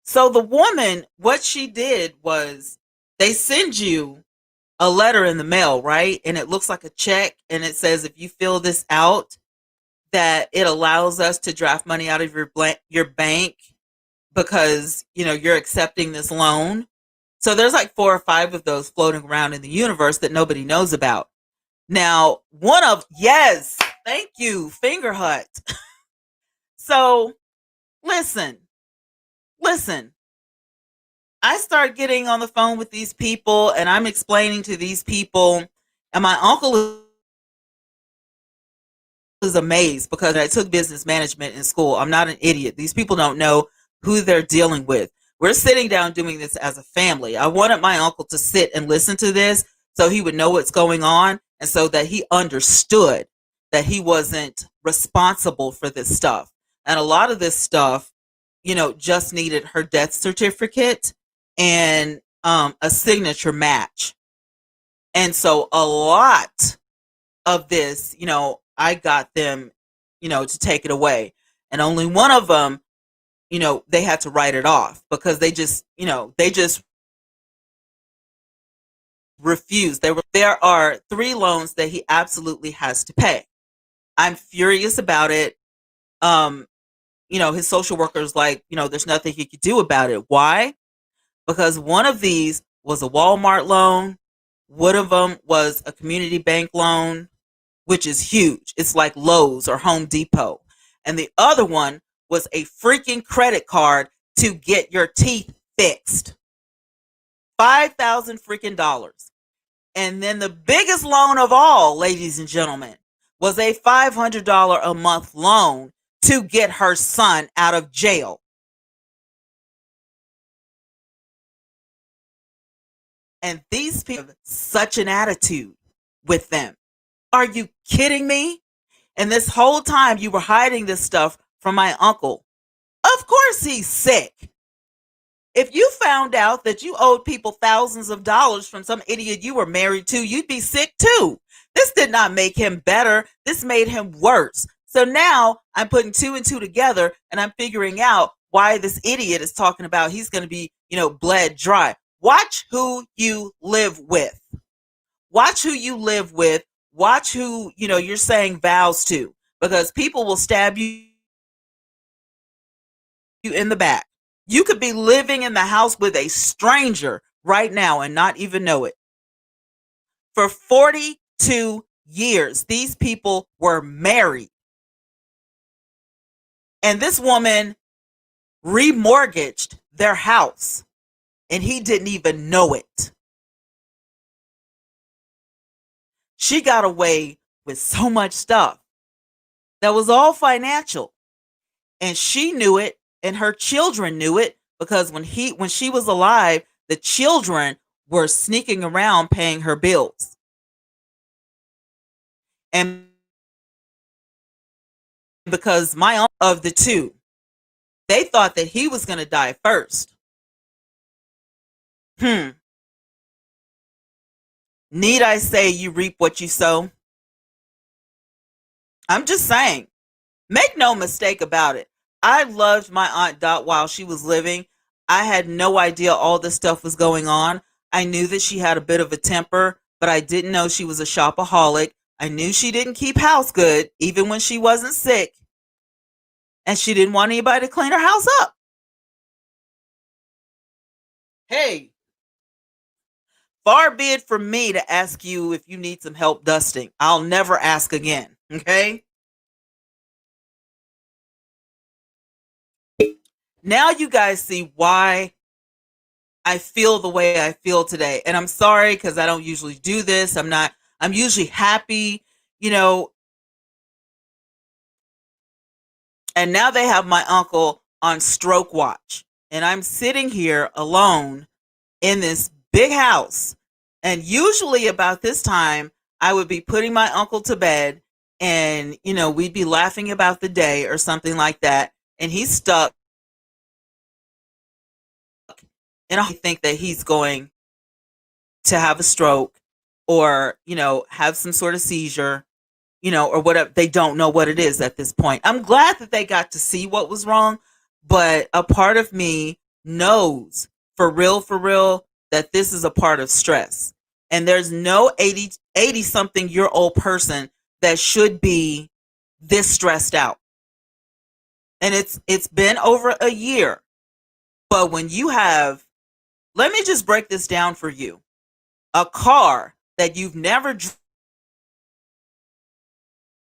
S1: so the woman, what she did was they send you a letter in the mail, right? And it looks like a check and it says if you fill this out, that it allows us to draft money out of your bank because, you're accepting this loan. So there's like 4 or 5 of those floating around in the universe that nobody knows about. Now, yes, thank you, Finger Hut. So listen, I start getting on the phone with these people and I'm explaining to these people, and my uncle is amazed because I took business management in school. I'm not an idiot. These people don't know who they're dealing with. We're sitting down doing this as a family. I wanted my uncle to sit and listen to this so he would know what's going on and so that he understood that he wasn't responsible for this stuff. And a lot of this stuff, just needed her death certificate and a signature match. And so a lot of this, I got them, to take it away. And only one of them, they had to write it off because they just refused. There are 3 loans that he absolutely has to pay. I'm furious about it. His social worker is like, there's nothing he could do about it. Why? Because one of these was a Walmart loan. One of them was a community bank loan, which is huge. It's like Lowe's or Home Depot. And the other one was a freaking credit card to get your teeth fixed. 5,000 freaking dollars. And then the biggest loan of all, ladies and gentlemen, was a $500 a month loan to get her son out of jail. And these people have such an attitude with them. Are you kidding me? And this whole time you were hiding this stuff from my uncle. Of course he's sick. If you found out that you owed people thousands of dollars from some idiot you were married to, you'd be sick too. This did not make him better. This made him worse. So now I'm putting 2 and 2 together and I'm figuring out why this idiot is talking about he's going to be, bled dry. Watch who you live with. Watch who you live with. Watch who, you're saying vows to, because people will stab you in the back. You could be living in the house with a stranger right now and not even know it. For 42 years, these people were married. And this woman remortgaged their house and he didn't even know it. She got away with so much stuff that was all financial. And she knew it and her children knew it because when she was alive, the children were sneaking around paying her bills. And because my uncle of the two, they thought that he was going to die first. Hmm. Need I say you reap what you sow? I'm just saying. Make no mistake about it. I loved my Aunt Dot while she was living. I had no idea all this stuff was going on. I knew that she had a bit of a temper, but I didn't know she was a shopaholic. I knew she didn't keep house good, even when she wasn't sick. And she didn't want anybody to clean her house up. Hey, far be it from me to ask you if you need some help dusting. I'll never ask again. Okay? Now you guys see why I feel the way I feel today. And I'm sorry because I don't usually do this. I'm usually happy, you know. And now they have my uncle on stroke watch. And I'm sitting here alone in this big house. And usually about this time, I would be putting my uncle to bed and, we'd be laughing about the day or something like that. And he's stuck. And I think that he's going to have a stroke or, have some sort of seizure, or whatever. They don't know what it is at this point. I'm glad that they got to see what was wrong, but a part of me knows for real, that this is a part of stress. And there's no 80 something year old person that should be this stressed out. And it's been over a year. But when you have, let me just break this down for you. A car that you've never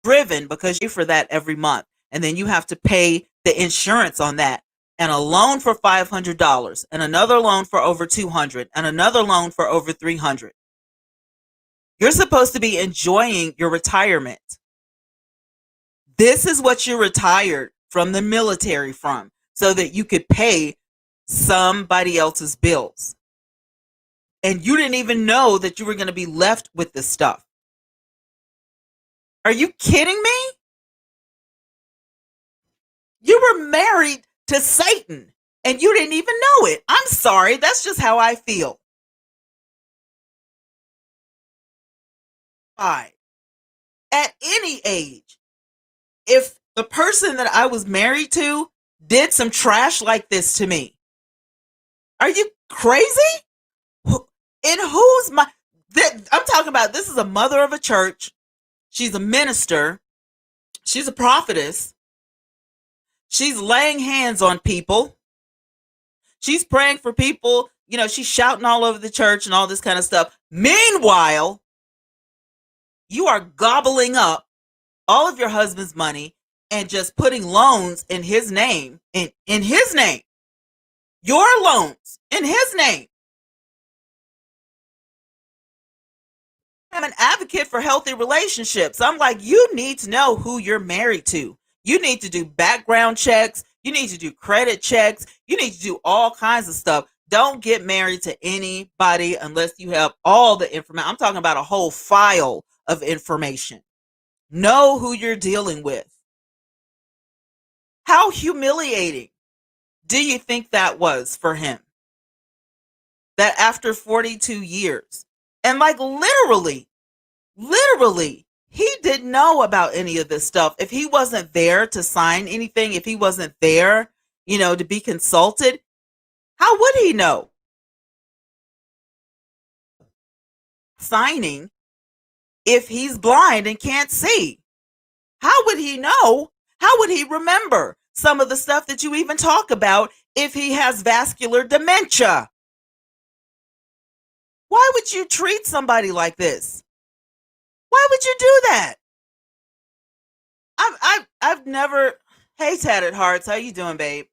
S1: driven because you pay for that every month. And then you have to pay the insurance on that. And a loan for $500 and another loan for over $200 and another loan for over $300. You're supposed to be enjoying your retirement. This is what you retired from the military from so that you could pay somebody else's bills. And you didn't even know that you were going to be left with this stuff. Are you kidding me? You were married to Satan and you didn't even know it. I'm sorry. That's just how I feel. At any age, if the person that I was married to did some trash like this to me, are you crazy? In whose mind? I'm talking about, this is a mother of a church. She's a minister. She's a prophetess. She's laying hands on people. She's praying for people. She's shouting all over the church and all this kind of stuff. Meanwhile, you are gobbling up all of your husband's money and just putting loans in his name, in his name. Your loans in his name. I'm an advocate for healthy relationships. I'm like, you need to know who you're married to. You need to do background checks. You need to do credit checks. You need to do all kinds of stuff. Don't get married to anybody unless you have all the information. I'm talking about a whole file of information. Know who you're dealing with. How humiliating do you think that was for him? That after 42 years, and like literally, he didn't know about any of this stuff. If he wasn't there to sign anything, if he wasn't there, to be consulted, how would he know? Signing if he's blind and can't see. How would he know? How would he remember some of the stuff that you even talk about if he has vascular dementia? Why would you treat somebody like this? Why would you do that? I've never. Hey, Tatted Hearts, how you doing, babe?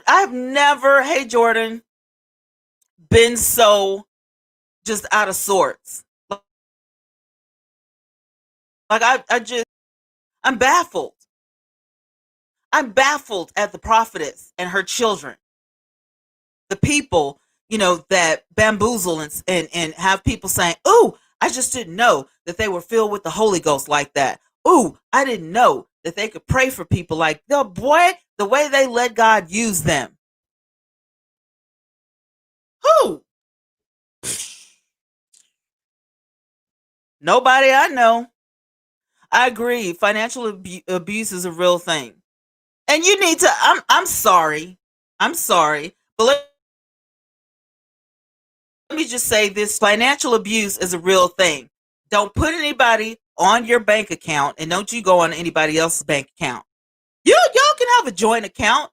S1: I've never. Hey, Jordan, been so just out of sorts. Like I'm baffled. I'm baffled at the prophetess and her children, the people, that bamboozle and have people saying, "Ooh, I just didn't know that they were filled with the Holy Ghost like that. Ooh, I didn't know that they could pray for people like the boy, the way they let God use them. Who? Nobody I know. I agree. Financial abuse is a real thing. And you need to I'm sorry. I'm sorry. But let me just say this, financial abuse is a real thing. Don't put anybody on your bank account and don't you go on anybody else's bank account. Y'all can have a joint account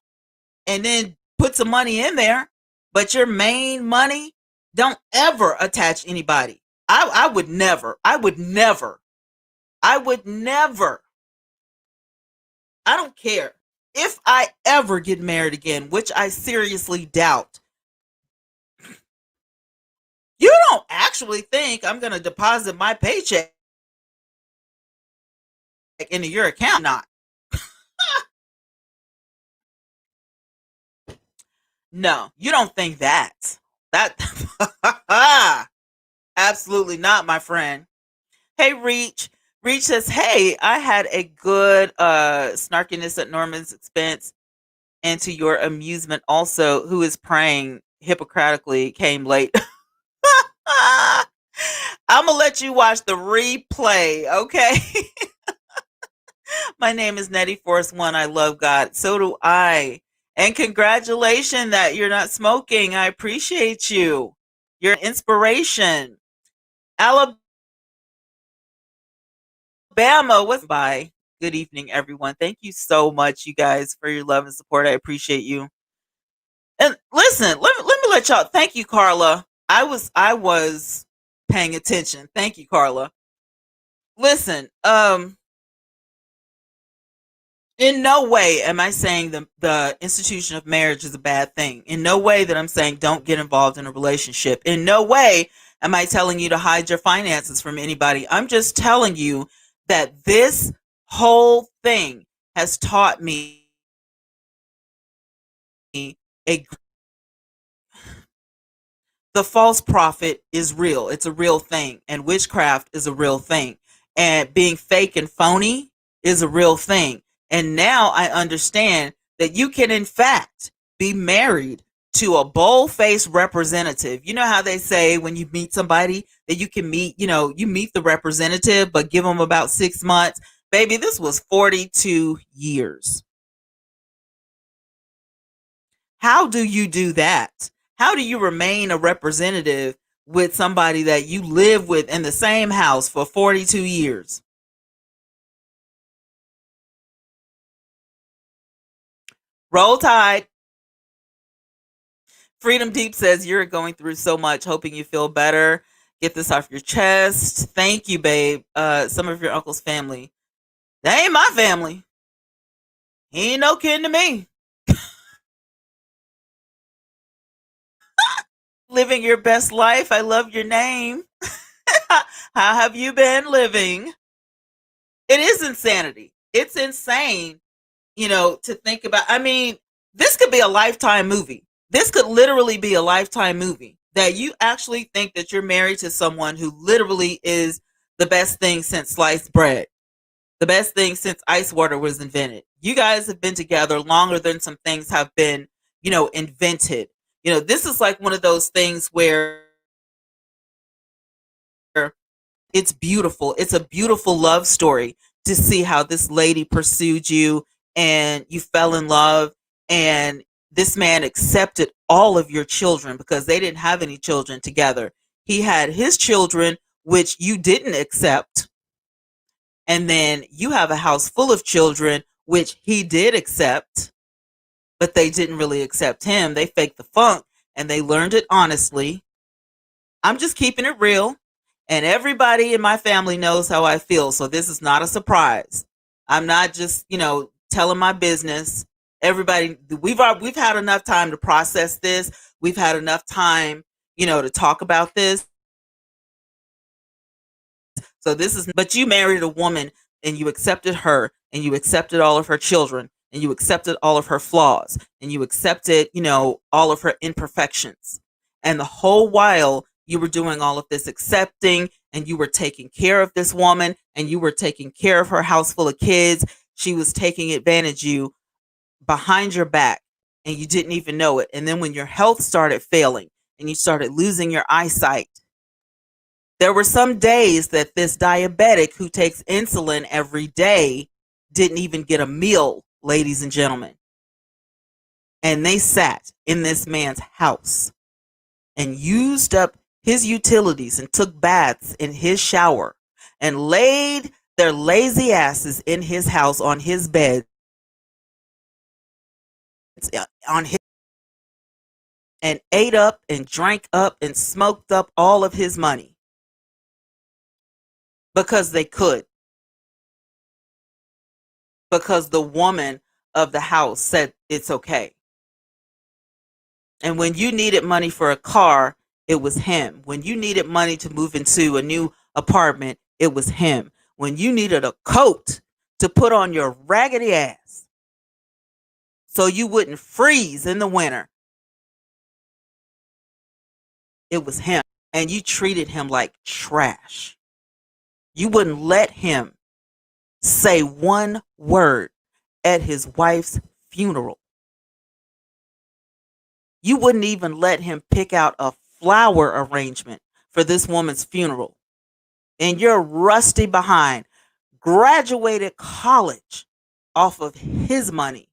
S1: and then put some money in there, but your main money, don't ever attach anybody. I would never. I would never. I would never. I don't care. If I ever get married again, which I seriously doubt, you don't actually think I'm going to deposit my paycheck into your account? Not. No, you don't think that. That absolutely not, my friend. Hey, Reach. Reach says, "Hey, I had a good snarkiness at Norman's expense, and to your amusement, also, who is praying hypocritically came late." I'm gonna let you watch the replay, okay? My name is Nettie Force One. I love God. So do I. And congratulations that you're not smoking. I appreciate you. You're an inspiration. Alabama, what's by? Good evening, everyone. Thank you so much, you guys, for your love and support. I appreciate you. And listen, let me let y'all. Thank you, Carla. I was paying attention. Thank you, Carla. Listen, in no way am I saying the institution of marriage is a bad thing. In no way that I'm saying don't get involved in a relationship. In no way am I telling you to hide your finances from anybody. I'm just telling you that this whole thing has taught me a the false prophet is real. It's a real thing. And witchcraft is a real thing. And being fake and phony is a real thing. And now I understand that you can, in fact, be married to a bold faced representative. You know how they say when you meet somebody that you can meet, you meet the representative, but give them about 6 months. Baby, this was 42 years. How do you do that? How do you remain a representative with somebody that you live with in the same house for 42 years? Roll Tide. Freedom Deep says you're going through so much, hoping you feel better. Get this off your chest. Thank you, babe. Some of your uncle's family. They ain't my family. He ain't no kin to me. Living your best life. I love your name. How have you been living? It is insanity. It's insane, to think about. I mean, this could be a lifetime movie. This could literally be a lifetime movie that you actually think that you're married to someone who literally is the best thing since sliced bread, the best thing since ice water was invented. You guys have been together longer than some things have been, invented. This is like one of those things where it's beautiful. It's a beautiful love story to see how this lady pursued you and you fell in love, and this man accepted all of your children because they didn't have any children together. He had his children, which you didn't accept. And then you have a house full of children, which he did accept, but they didn't really accept him. They faked the funk and they learned it honestly. I'm just keeping it real. And everybody in my family knows how I feel. So this is not a surprise. I'm not just, telling my business. Everybody, we've had enough time to process this. We've had enough time, to talk about this. So this is, but you married a woman and you accepted her and you accepted all of her children and you accepted all of her flaws and you accepted, all of her imperfections. And the whole while you were doing all of this accepting and you were taking care of this woman and you were taking care of her house full of kids. she was taking advantage of you behind your back and you didn't even know it. And then when your health started failing and you started losing your eyesight, there were some days that this diabetic who takes insulin every day didn't even get a meal, ladies and gentlemen. And they sat in this man's house and used up his utilities and took baths in his shower and laid their lazy asses in his house on his bed on his and ate up and drank up and smoked up all of his money because they could, because the woman of the house said it's okay. And when you needed money for a car, it was him. When you needed money to move into a new apartment, it was him. When you needed a coat to put on your raggedy ass so you wouldn't freeze in the winter, it was him. And you treated him like trash. You wouldn't let him say one word at his wife's funeral. You wouldn't even let him pick out a flower arrangement for this woman's funeral. And your rusty behind graduated college off of his money.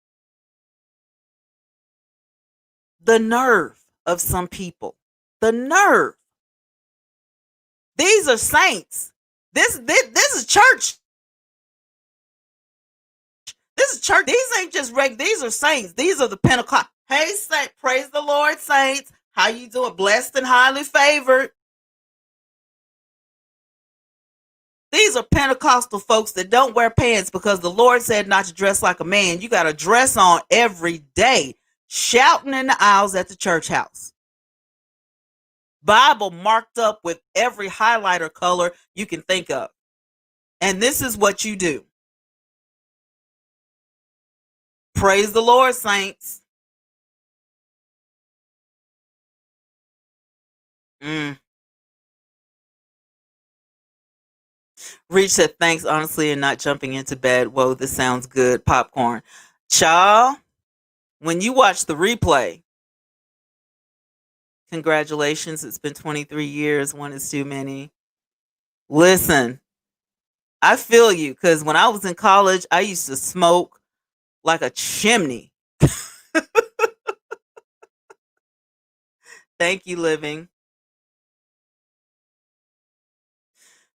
S1: The nerve of some people. The nerve. These are saints. This is church. This is church. These ain't just regular. These are saints. These are the Pentecost. Hey, saint, praise the Lord, saints. How you doing? Blessed and highly favored. These are Pentecostal folks that don't wear pants because the Lord said not to dress like a man. You got a dress on every day, shouting in the aisles at the church house. Bible marked up with every highlighter color you can think of. And this is what you do. Praise the Lord, saints. Mm. Reach said, thanks, honestly, and not jumping into bed. Whoa, this sounds good. Popcorn. Child, when you watch the replay, congratulations. It's been 23 years. One is too many. Listen, I feel you because when I was in college, I used to smoke like a chimney. Thank you, living.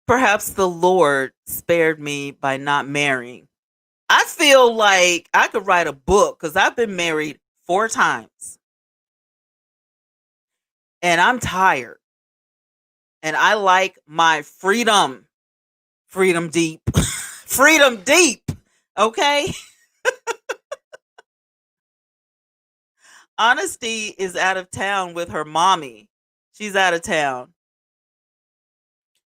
S1: Perhaps the Lord spared me by not marrying. I feel like I could write a book because I've been married 4 times and I'm tired and I like my freedom. Freedom deep. Freedom deep. Okay. Honesty is out of town with her mommy. She's out of town.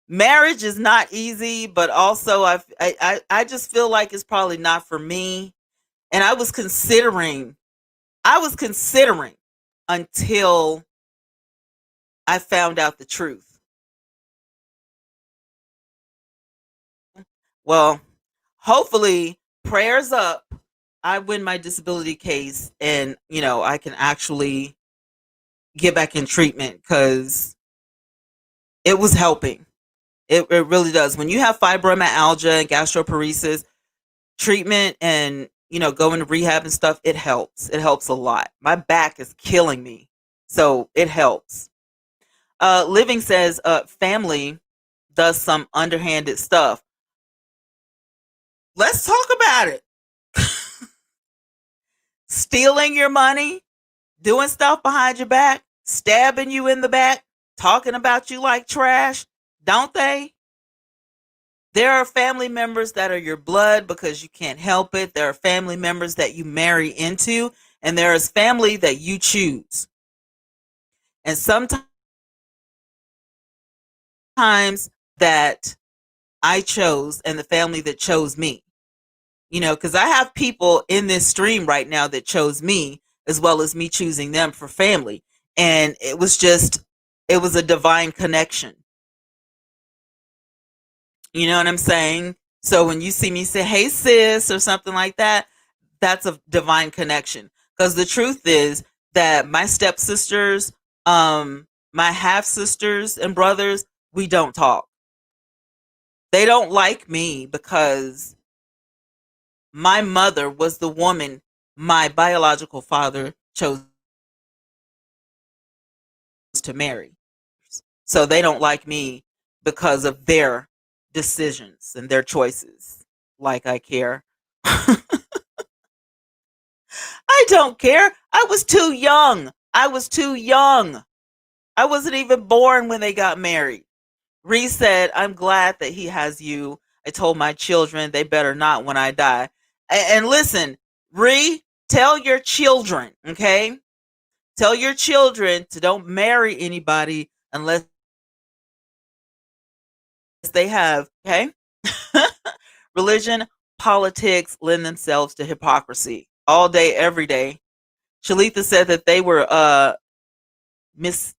S1: Marriage is not easy, but also I just feel like it's probably not for me. And I was considering until I found out the truth. Well, hopefully, prayers up. I win my disability case and, I can actually get back in treatment because it was helping. It really does. When you have fibromyalgia and gastroparesis, treatment and, going to rehab and stuff, it helps. It helps a lot. My back is killing me. So it helps. Living says, family does some underhanded stuff. Let's talk about it. Stealing your money, doing stuff behind your back, stabbing you in the back, talking about you like trash, don't they? There are family members that are your blood because you can't help it. There are family members that you marry into, and there is family that you choose. And sometimes that I chose and the family that chose me. Because I have people in this stream right now that chose me as well as me choosing them for family. And it was a divine connection. You know what I'm saying? So when you see me say, "Hey sis," or something like that, that's a divine connection. Because the truth is that my stepsisters, my half sisters and brothers, we don't talk. They don't like me because my mother was the woman my biological father chose to marry. So they don't like me because of their decisions and their choices. Like I care. I don't care. I was too young. I was too young. I wasn't even born when they got married. Ree said, "I'm glad that he has you. I told my children they better not when I die." And listen, Ree, tell your children, okay? Tell your children to don't marry anybody unless they have, okay? Religion, politics lend themselves to hypocrisy all day, every day. Shalitha said that they were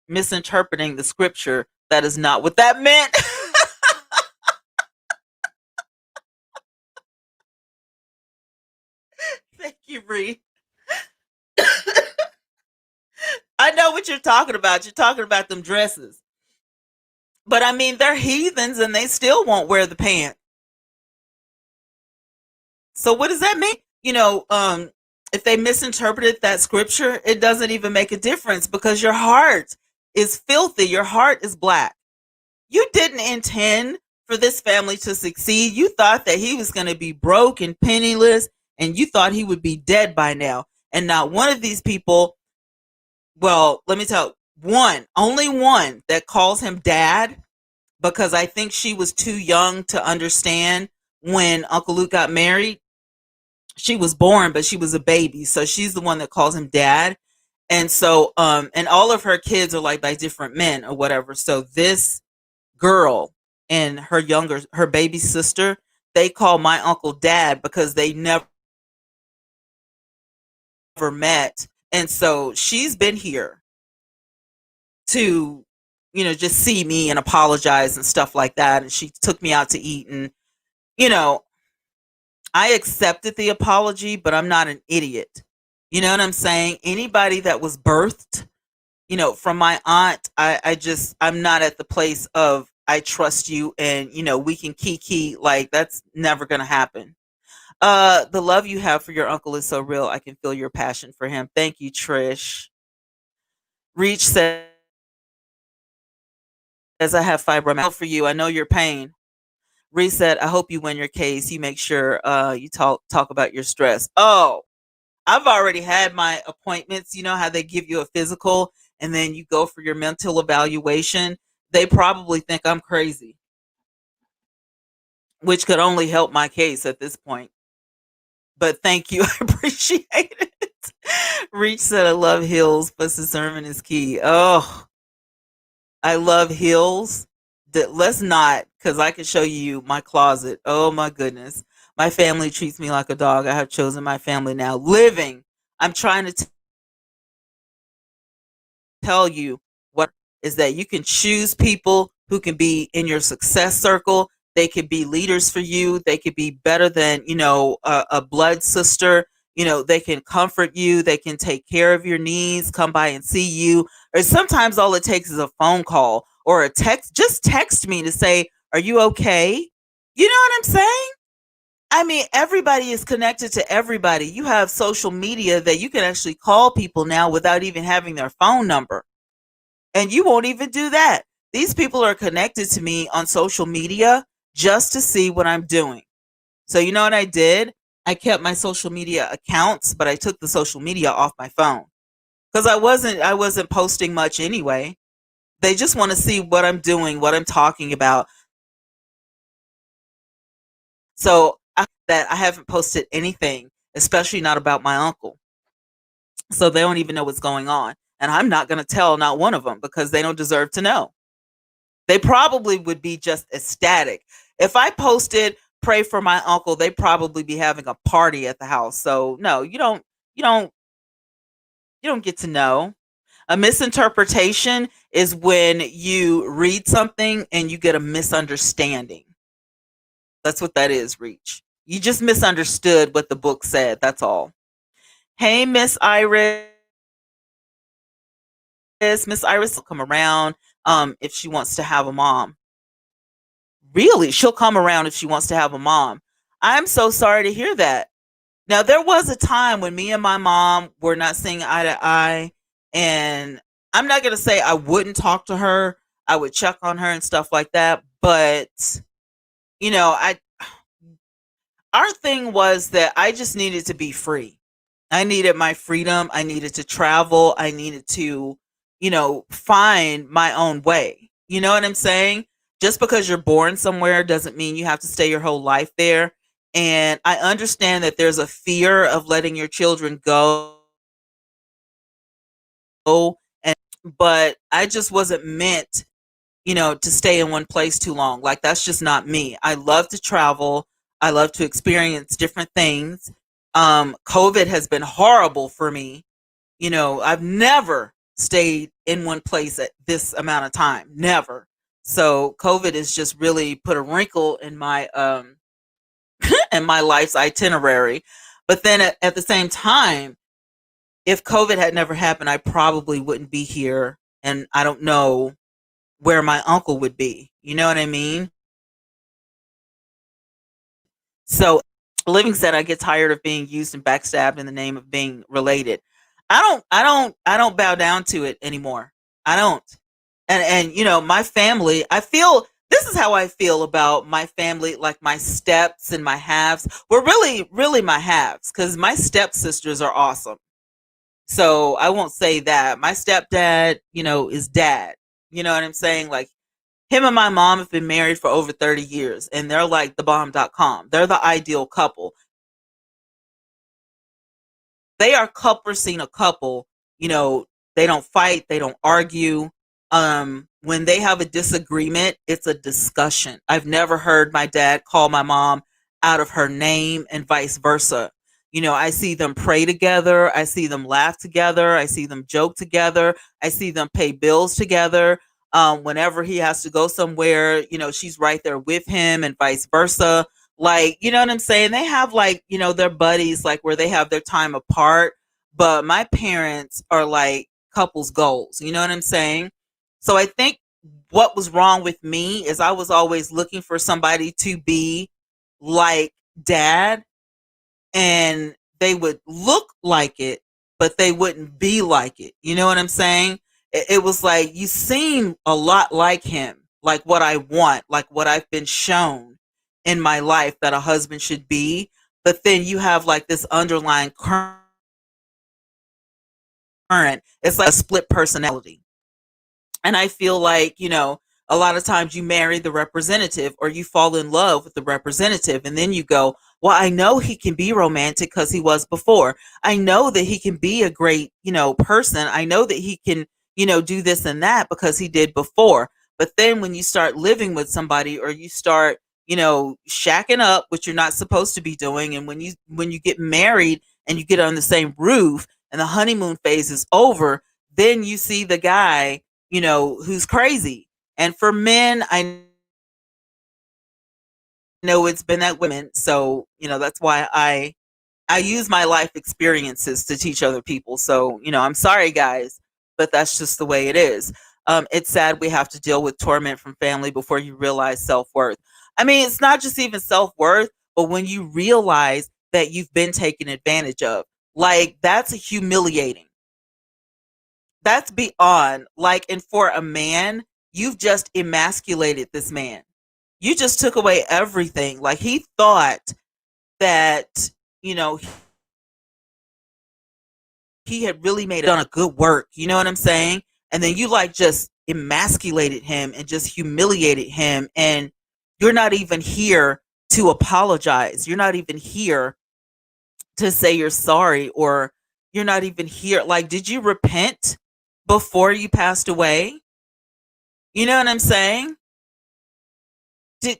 S1: misinterpreting the scripture. That is not what that meant. Thank you, Bree. I know what you're talking about. You're talking about them dresses. But I mean, they're heathens and they still won't wear the pants. So what does that mean? If they misinterpreted that scripture, it doesn't even make a difference because your heart is filthy. Your heart is black. You didn't intend for this family to succeed. You thought that he was going to be broke and penniless, and you thought he would be dead by now. And not one of these people, well, let me tell you, only one that calls him dad, because I think she was too young to understand when Uncle Luke got married. She was born, but she was a baby. So she's the one that calls him dad. And so, and all of her kids are like by different men or whatever. So this girl and her baby sister, they call my uncle dad because they never met. And so she's been here to, just see me and apologize and stuff like that. And she took me out to eat. And, you know, I accepted the apology, but I'm not an idiot. You know what I'm saying? Anybody that was birthed, from my aunt, I'm not at the place of I trust you and, we can kiki. Like, that's never going to happen. The love you have for your uncle is so real. I can feel your passion for him. Thank you, Trish. Reach says, I have fibromyalgia for you. I know your pain. Reset, I hope you win your case. You make sure you talk about your stress. Oh, I've already had my appointments. You know how they give you a physical and then you go for your mental evaluation. They probably think I'm crazy, which could only help my case at this point. But thank you. I appreciate it. Reach said, I love heels, but discernment is key. Oh, I love heels. Let's not, because I can show you my closet. Oh my goodness. My family treats me like a dog. I have chosen my family now. Living. I'm trying to tell you what is that you can choose people who can be in your success circle. They could be leaders for you. They could be better than, a blood sister. They can comfort you. They can take care of your needs, come by and see you. Or sometimes all it takes is a phone call or a text. Just text me to say, are you okay? You know what I'm saying? I mean, everybody is connected to everybody. You have social media that you can actually call people now without even having their phone number. And you won't even do that. These people are connected to me on social media just to see what I'm doing. So you know what I did? I kept my social media accounts, but I took the social media off my phone because I wasn't posting much anyway. They just want to see what I'm doing, what I'm talking about. So that I haven't posted anything, especially not about my uncle. So they don't even know what's going on. And I'm not going to tell not one of them because they don't deserve to know. They probably would be just ecstatic. If I posted pray for my uncle, they'd probably be having a party at the house. So no, you don't get to know. A misinterpretation is when you read something and you get a misunderstanding. That's what that is, reach. You just misunderstood what the book said. That's all. Hey, Miss Iris. Miss Iris will come around if she wants to have a mom. Really? She'll come around if she wants to have a mom. I'm so sorry to hear that. Now, there was a time when me and my mom were not seeing eye to eye, and I'm not going to say I wouldn't talk to her. I would check on her and stuff like that. But, I our thing was that I just needed to be free. I needed my freedom. I needed to travel. I needed to, find my own way. You know what I'm saying? Just because you're born somewhere doesn't mean you have to stay your whole life there. And I understand that there's a fear of letting your children go. And but I just wasn't meant, to stay in one place too long. Like that's just not me. I love to travel. I love to experience different things. COVID has been horrible for me. I've never stayed in one place at this amount of time. Never. So COVID has just really put a wrinkle in my in my life's itinerary. But then at the same time, if COVID had never happened, I probably wouldn't be here, and I don't know where my uncle would be. You know what I mean? So, Living said, I get tired of being used and backstabbed in the name of being related. I don't bow down to it anymore. I don't. And my family, I feel this is how I feel about my family, like my steps and my halves. Well, really, really my halves, because my stepsisters are awesome. So I won't say that. My stepdad, is dad. You know what I'm saying? Like him and my mom have been married for over 30 years and they're like the bomb.com. They're the ideal couple. They are couple seen a couple, you know, they don't fight, they don't argue. When they have a disagreement, it's a discussion. I've never heard my dad call my mom out of her name and vice versa. I see them pray together, I see them laugh together, I see them joke together, I see them pay bills together. Whenever he has to go somewhere, she's right there with him and vice versa. Like, you know what I'm saying? They have like, their buddies, like where they have their time apart. But my parents are like couples goals. You know what I'm saying? So I think what was wrong with me is I was always looking for somebody to be like dad, and they would look like it, but they wouldn't be like it. You know what I'm saying? It was like you seem a lot like him, like what I want, like what I've been shown in my life that a husband should be. But then you have like this underlying current. It's like a split personality. And I feel like, a lot of times you marry the representative or you fall in love with the representative. And then you go, well, I know he can be romantic because he was before. I know that he can be a great, person. I know that he can, do this and that because he did before. But then when you start living with somebody or you start, shacking up, which you're not supposed to be doing. And when you get married and you get on the same roof and the honeymoon phase is over, then you see the guy, who's crazy. And for men, I know it's been that women. So, that's why I use my life experiences to teach other people. So, I'm sorry guys, but that's just the way it is. It's sad we have to deal with torment from family before you realize self-worth. I mean, it's not just even self-worth, but when you realize that you've been taken advantage of, like that's humiliating. That's beyond like, and for a man, you've just emasculated this man. You just took away everything. Like he thought that, you know, he had really made done a good work. You know what I'm saying? And then you like just emasculated him and just humiliated him. And you're not even here to apologize. You're not even here to say you're sorry, or you're not even here. Like, did you repent before you passed away? You know what I'm saying? Did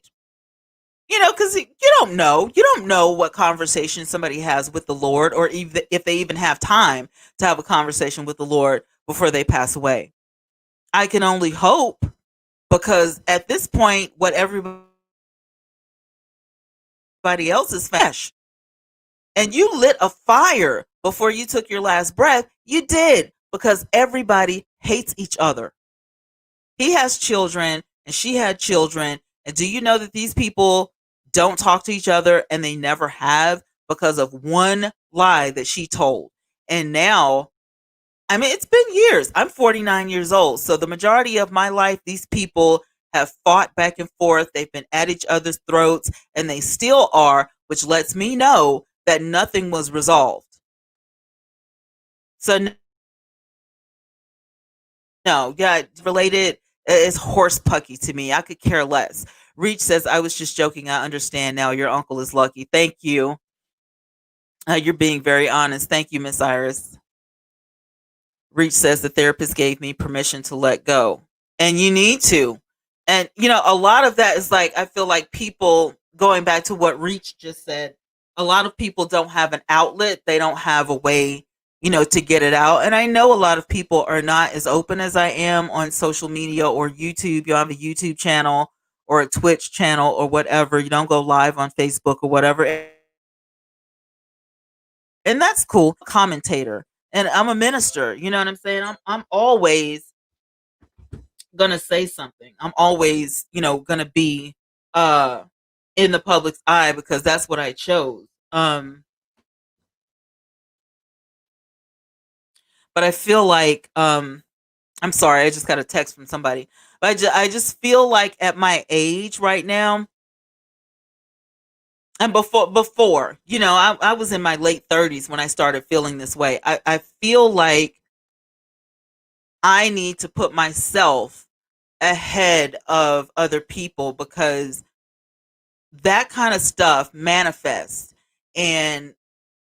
S1: because you don't know what conversation somebody has with the Lord, or even if they even have time to have a conversation with the Lord before they pass away. I can only hope, because at this point, what everybody else's flesh. And you lit a fire before you took your last breath. You did, because everybody hates each other. He has children and she had children. And do you know that these people don't talk to each other, and they never have, because of one lie that she told? And now, I mean, it's been years. I'm 49 years old. So the majority of my life, these people have fought back and forth. They've been at each other's throats, and they still are, which lets me know that nothing was resolved. So, no, yeah, related is horse pucky to me. I could care less. Reach says, I was just joking. I understand now. Your uncle is lucky. Thank you. You're being very honest. Thank you, Miss Iris. Reach says the therapist gave me permission to let go. And you need to. And, a lot of that is like, I feel like people, going back to what Reach just said, a lot of people don't have an outlet. They don't have a way, to get it out. And I know a lot of people are not as open as I am on social media or YouTube. You have a YouTube channel or a Twitch channel or whatever. You don't go live on Facebook or whatever. And that's cool. Commentator. And I'm a minister. You know what I'm saying? I'm always gonna say something. I'm always, gonna be uh in the public's eye, because that's what I chose. But I feel like I'm sorry, I just got a text from somebody. But I just feel like at my age right now, and before, I was in my late 30s when I started feeling this way. I feel like I need to put myself ahead of other people, because that kind of stuff manifests. And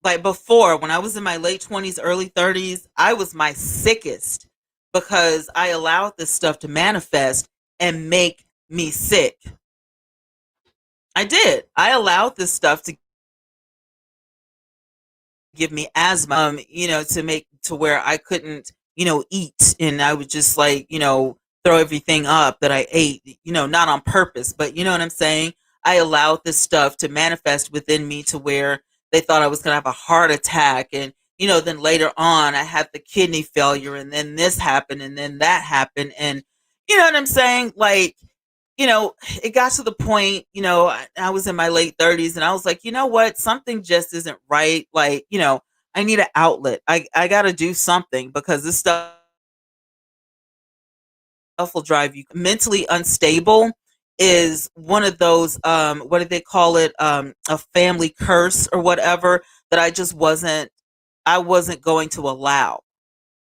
S1: like before, when I was in my late 20s, early 30s, I was my sickest, because I allowed this stuff to manifest and make me sick. I did. I allowed this stuff to give me asthma, to make to where I couldn't, eat. And I would just like, throw everything up that I ate, not on purpose, but you know what I'm saying? I allowed this stuff to manifest within me to where they thought I was going to have a heart attack. And, then later on I had the kidney failure, and then this happened, and then that happened. And you know what I'm saying? Like, it got to the point, I was in my late 30s, and I was like, you know what? Something just isn't right. Like, I need an outlet. I got to do something, because this stuff will drive you mentally unstable. Is one of those, what do they call it? A family curse or whatever, that I wasn't going to allow.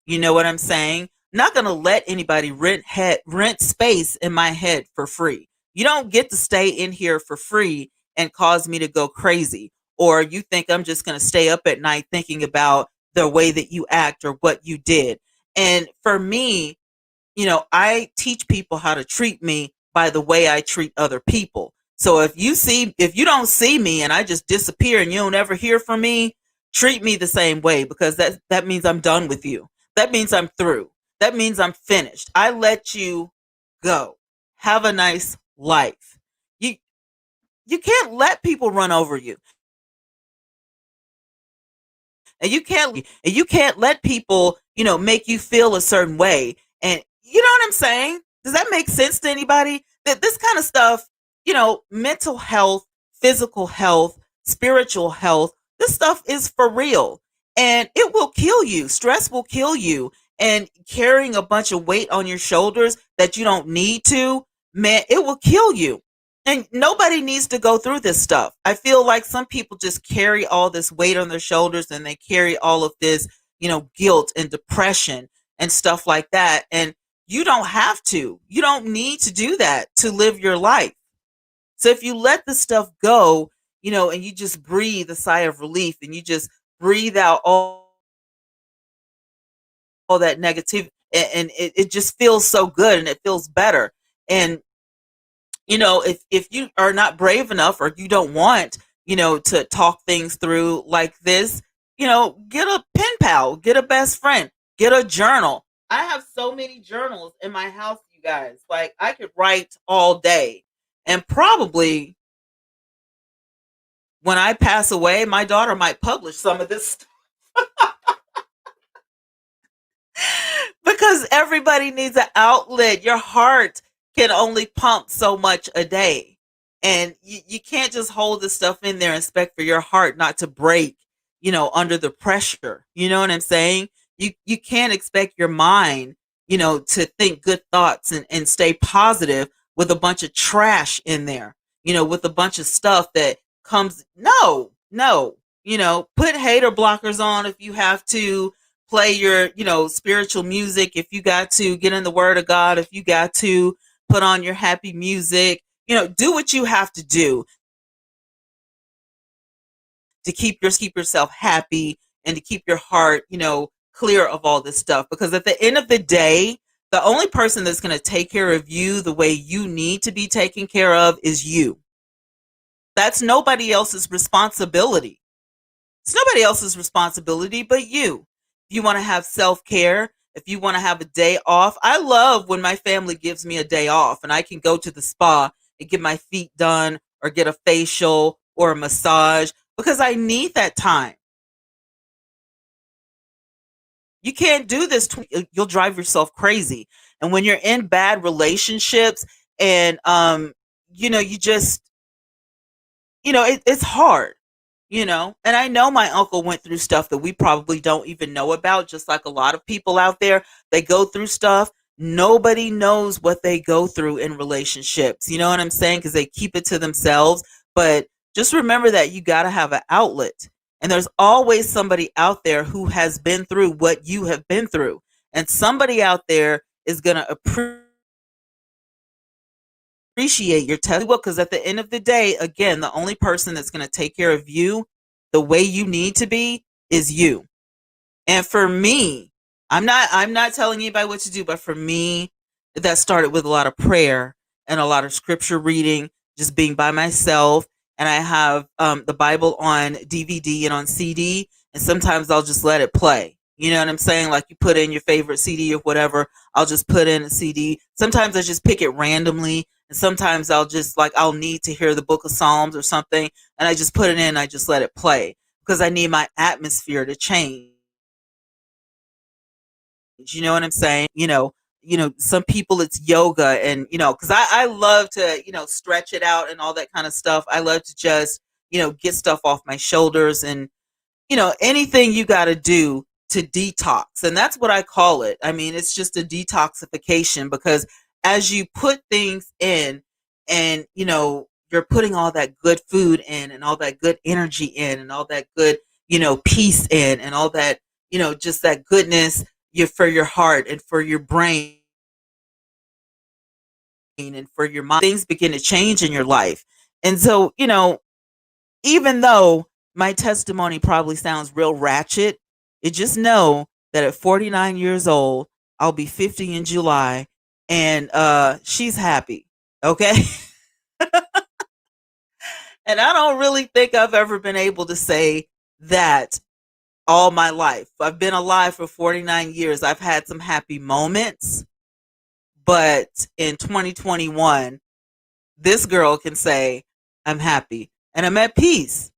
S1: You know what I'm saying? Not going to let anybody rent space in my head for free. You don't get to stay in here for free and cause me to go crazy. Or you think I'm just going to stay up at night thinking about the way that you act or what you did. And for me, I teach people how to treat me by the way I treat other people. So if you don't see me and I just disappear and you don't ever hear from me, treat me the same way, because that means I'm done with you. That means I'm through. That means I'm finished. I let you go. Have a nice life. You you can't let people run over you. And you can't let people, make you feel a certain way. And you know what I'm saying? Does that make sense to anybody? That this kind of stuff, mental health, physical health, spiritual health, this stuff is for real. And it will kill you. Stress will kill you. And carrying a bunch of weight on your shoulders that you don't need to, man, it will kill you. And nobody needs to go through this stuff. I feel like some people just carry all this weight on their shoulders, and they carry all of this, guilt and depression and stuff like that. And you don't have to. You don't need to do that to live your life. So if you let the stuff go, and you just breathe a sigh of relief, and you just breathe out all that negativity, and it just feels so good, and it feels better. And if you are not brave enough, or you don't want, to talk things through like this, get a pen pal, get a best friend, get a journal. I have so many journals in my house, you guys. Like, I could write all day, and probably when I pass away, my daughter might publish some of this because everybody needs an outlet. Your heart can only pump so much a day. And you can't just hold this stuff in there and expect for your heart not to break, under the pressure. You know what I'm saying? You can't expect your mind, to think good thoughts and stay positive with a bunch of trash in there, with a bunch of stuff that comes. No, no, put hater blockers on if you have to, play your, spiritual music if you got to, get in the word of God if you got to, put on your happy music, do what you have to do to keep yourself happy and to keep your heart, clear of all this stuff, because at the end of the day, the only person that's going to take care of you the way you need to be taken care of is you. That's nobody else's responsibility. It's nobody else's responsibility but you. If you want to have self care, if you want to have a day off, I love when my family gives me a day off and I can go to the spa and get my feet done or get a facial or a massage because I need that time. You can't do this. You'll drive yourself crazy. And when you're in bad relationships and, you just, it's hard, and I know my uncle went through stuff that we probably don't even know about, just like a lot of people out there. They go through stuff. Nobody knows what they go through in relationships. You know what I'm saying? Because they keep it to themselves. But just remember that you got to have an outlet. And there's always somebody out there who has been through what you have been through. And somebody out there is going to appreciate your testimony, because at the end of the day, again, the only person that's going to take care of you the way you need to be is you. And for me, I'm not telling anybody what to do, but for me, that started with a lot of prayer and a lot of scripture reading, just being by myself. And I have the Bible on DVD and on CD, and sometimes I'll just let it play. You know what I'm saying? Like you put in your favorite CD or whatever, I'll just put in a CD. Sometimes I just pick it randomly, and sometimes I'll need to hear the book of Psalms or something, and I just put it in, I just let it play because I need my atmosphere to change. You know what I'm saying? Some people it's yoga, and because I love to stretch it out and all that kind of stuff. I love to just get stuff off my shoulders, and anything you got to do to detox. And that's what I call it. I mean, it's just a detoxification, because as you put things in, and you're putting all that good food in and all that good energy in and all that good peace in and all that just that goodness, for your heart and for your brain and for your mind, things begin to change in your life. And so, even though my testimony probably sounds real ratchet, you just know that at 49 years old, I'll be 50 in July, and she's happy. Okay. And I don't really think I've ever been able to say that all my life. I've been alive for 49 years. I've had some happy moments, but in 2021, this girl can say, I'm happy and I'm at peace.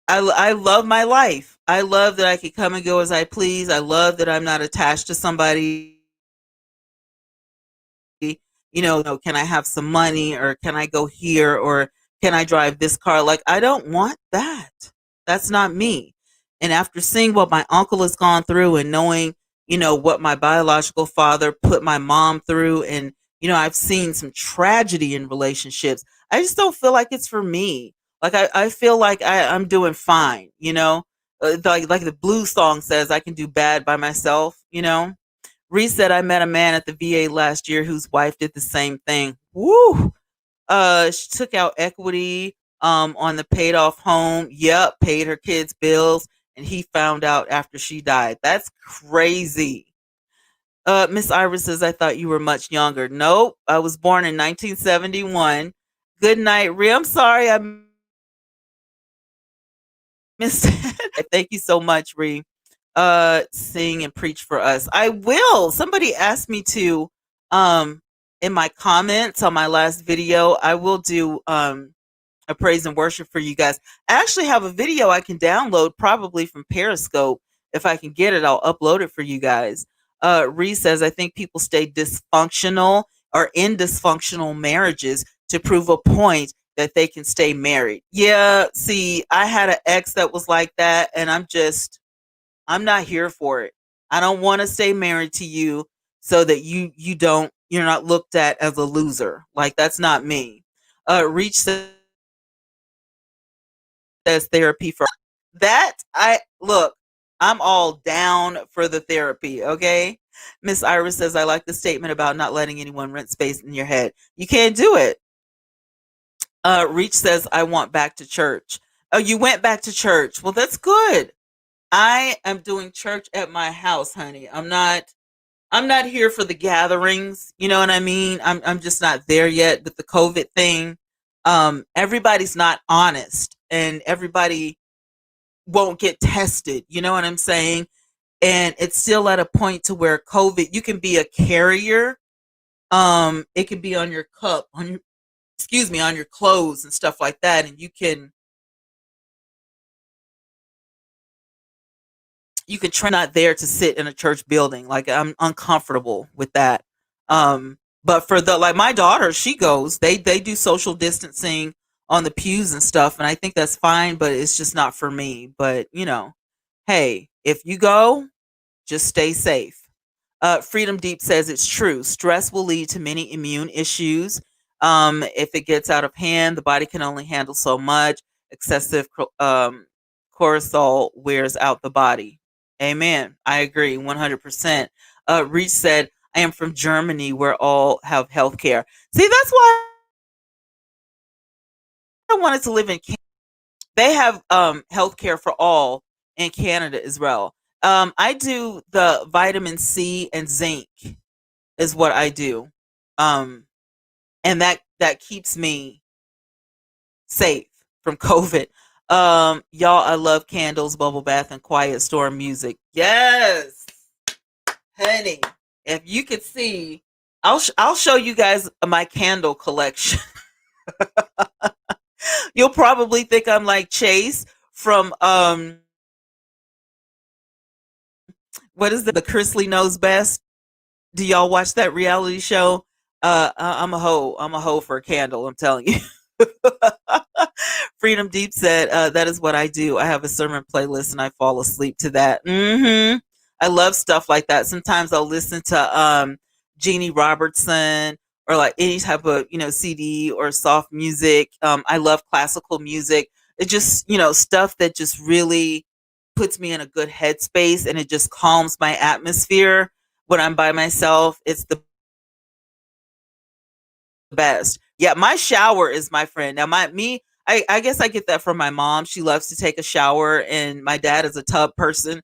S1: I love my life. I love that I can come and go as I please. I love that I'm not attached to somebody. Can I have some money, or can I go here, or can I drive this car? Like, I don't want that. That's not me. And after seeing what my uncle has gone through and knowing, what my biological father put my mom through, and, I've seen some tragedy in relationships, I just don't feel like it's for me. Like, I feel like I'm doing fine, like the blues song says, I can do bad by myself. Reese said, I met a man at the VA last year whose wife did the same thing. Woo! She took out equity on the paid off home. Yep, paid her kids' bills, and he found out after she died. That's crazy. Miss Iris says, I thought you were much younger. Nope, I was born in 1971. Good night, Rhea. I'm sorry I missed it. Thank you so much, Rhea. Sing and preach for us. I will. Somebody asked me to in my comments on my last video. I will do a praise and worship for you guys. I actually have a video I can download probably from Periscope. If I can get it, I'll upload it for you guys. Ree says, I think people stay dysfunctional or in dysfunctional marriages to prove a point that they can stay married. Yeah, see, I had an ex that was like that, and I'm not here for it. I don't want to stay married to you so that you're not looked at as a loser. Like that's not me. Reach says therapy for that. I look, I'm all down for the therapy, okay? Miss Iris says, I like the statement about not letting anyone rent space in your head. You can't do it. Reach says, I want back to church. Oh, you went back to church. Well, that's good. I am doing church at my house, honey. I'm not here for the gatherings. You know what I mean? I'm just not there yet with the COVID thing. Everybody's not honest and everybody won't get tested. You know what I'm saying? And it's still at a point to where COVID, you can be a carrier. It can be on your cup, on your, excuse me, on your clothes and stuff like that. And you can try not there to sit in a church building. Like I'm uncomfortable with that. But for the like my daughter, she goes. They do social distancing on the pews and stuff, and I think that's fine. But it's just not for me. But hey, if you go, just stay safe. Freedom Deep says it's true. Stress will lead to many immune issues. If it gets out of hand, the body can only handle so much. Excessive cortisol wears out the body. Amen. I agree 100%. Reach said, I am from Germany where all have health care. See, that's why I wanted to live in Canada. They have health care for all in Canada as well. I do the vitamin C and zinc is what I do. Um, and that keeps me safe from COVID. Y'all, I love candles, bubble bath, and quiet storm music. Yes, honey. If you could see, I'll show you guys my candle collection. You'll probably think I'm like Chase from what is the Chrisley Knows Best. Do y'all watch that reality show? I'm a hoe. I'm a hoe for a candle. I'm telling you. Freedom Deep said, "That is what I do. I have a sermon playlist and I fall asleep to that." I love stuff like that. Sometimes I'll listen to Jeannie Robertson or like any type of CD or soft music. I love classical music. It just stuff that just really puts me in a good headspace and it just calms my atmosphere when I'm by myself. It's the best. Yeah, my shower is my friend. Now I guess I get that from my mom. She loves to take a shower and my dad is a tub person.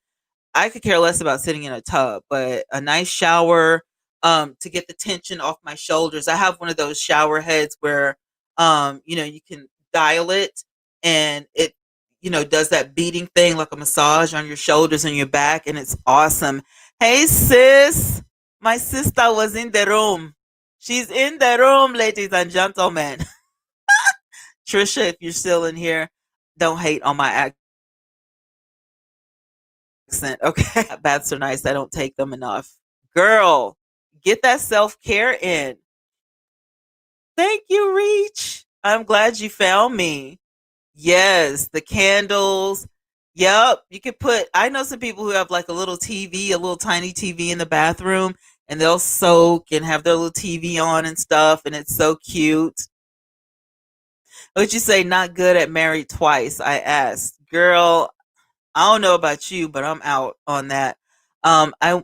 S1: I could care less about sitting in a tub, but a nice shower to get the tension off my shoulders. I have one of those shower heads where you can dial it and it does that beating thing like a massage on your shoulders and your back and it's awesome. Hey sis, my sister was in the room. She's in the room, ladies and gentlemen. Trisha, if you're still in here, don't hate on my accent, okay? Baths are nice. I don't take them enough. Girl, get that self care in. Thank you, Reach. I'm glad you found me. Yes, the candles. Yep, you could put. I know some people who have like a little TV, a little tiny TV in the bathroom, and they'll soak and have their little TV on and stuff, and it's so cute. Would you say not good at married twice? I asked. Girl, I don't know about you, but I'm out on that. I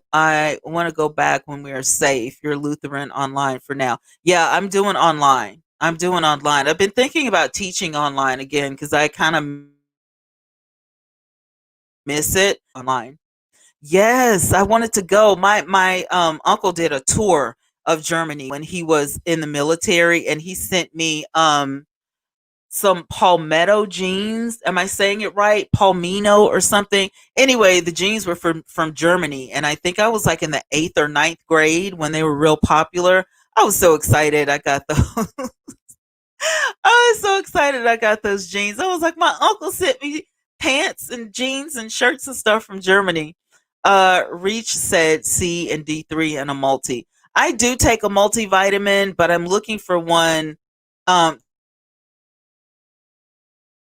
S1: want to go back when we are safe. You're Lutheran online for now. Yeah, I'm doing online. I'm doing online. I've been thinking about teaching online again because I kind of miss it online. Yes, I wanted to go. My uncle did a tour of Germany when he was in the military, and he sent me some palmetto jeans. Am I saying it right? Palmino or something. Anyway, the jeans were from Germany, and I think I was like in the eighth or ninth grade when they were real popular. I was so excited. I got those. I was so excited I got those jeans. I was like, my uncle sent me pants and jeans and shirts and stuff from Germany. Reach said C and D3 and a multi. I do take a multivitamin, but I'm looking for one um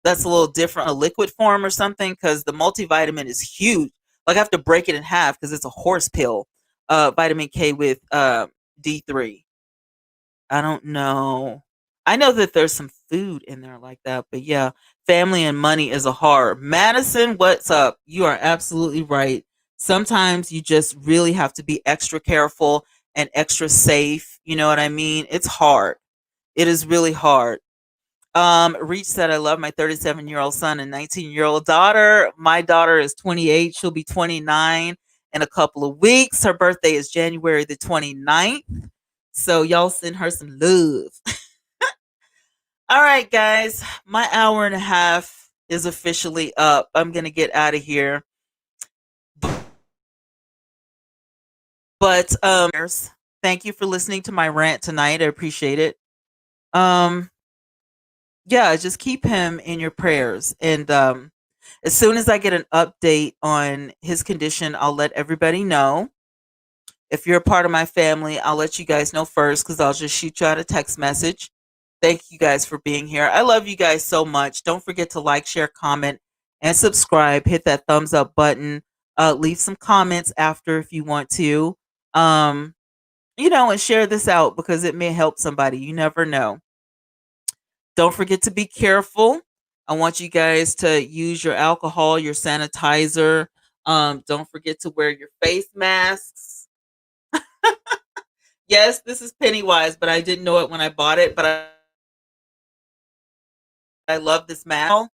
S1: that's a little different, a liquid form or something, because the multivitamin is huge. Like I have to break it in half because it's a horse pill. Vitamin K with D3. I don't know. I know that there's some food in there like that, but yeah, family and money is a hard. Madison, what's up? You are absolutely right. Sometimes you just really have to be extra careful and extra safe. You know what I mean? It's hard. It is really hard. Reach said, I love my 37-year-old son and 19-year-old daughter. My daughter is 28. She'll be 29 in a couple of weeks. Her birthday is January the 29th. So y'all send her some love. All right, guys. My hour and a half is officially up. I'm going to get out of here. But thank you for listening to my rant tonight. I appreciate it. Um yeah, just keep him in your prayers. And as soon as I get an update on his condition, I'll let everybody know. If you're a part of my family, I'll let you guys know first because I'll just shoot you out a text message. Thank you guys for being here. I love you guys so much. Don't forget to like, share, comment, and subscribe. Hit that thumbs up button. Leave some comments after if you want to. Um, and share this out because it may help somebody. You never know. Don't forget to be careful. I want you guys to use your alcohol, your sanitizer. Don't forget to wear your face masks. Yes, this is Pennywise, but I didn't know it when I bought it. But I love this mask.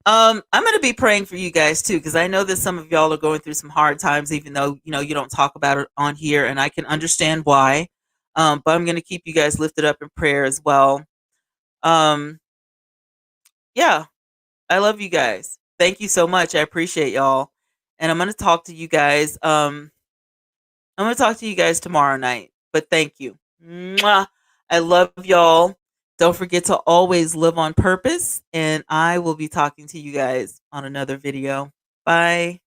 S1: I'm gonna be praying for you guys too, because I know that some of y'all are going through some hard times, even though you don't talk about it on here, and I can understand why. But I'm gonna keep you guys lifted up in prayer as well. Um, yeah, I love you guys. Thank you so much. I appreciate y'all. And I'm gonna talk to you guys. I'm gonna talk to you guys tomorrow night. But thank you. Mwah. I love y'all. Don't forget to always live on purpose. And I will be talking to you guys on another video. Bye.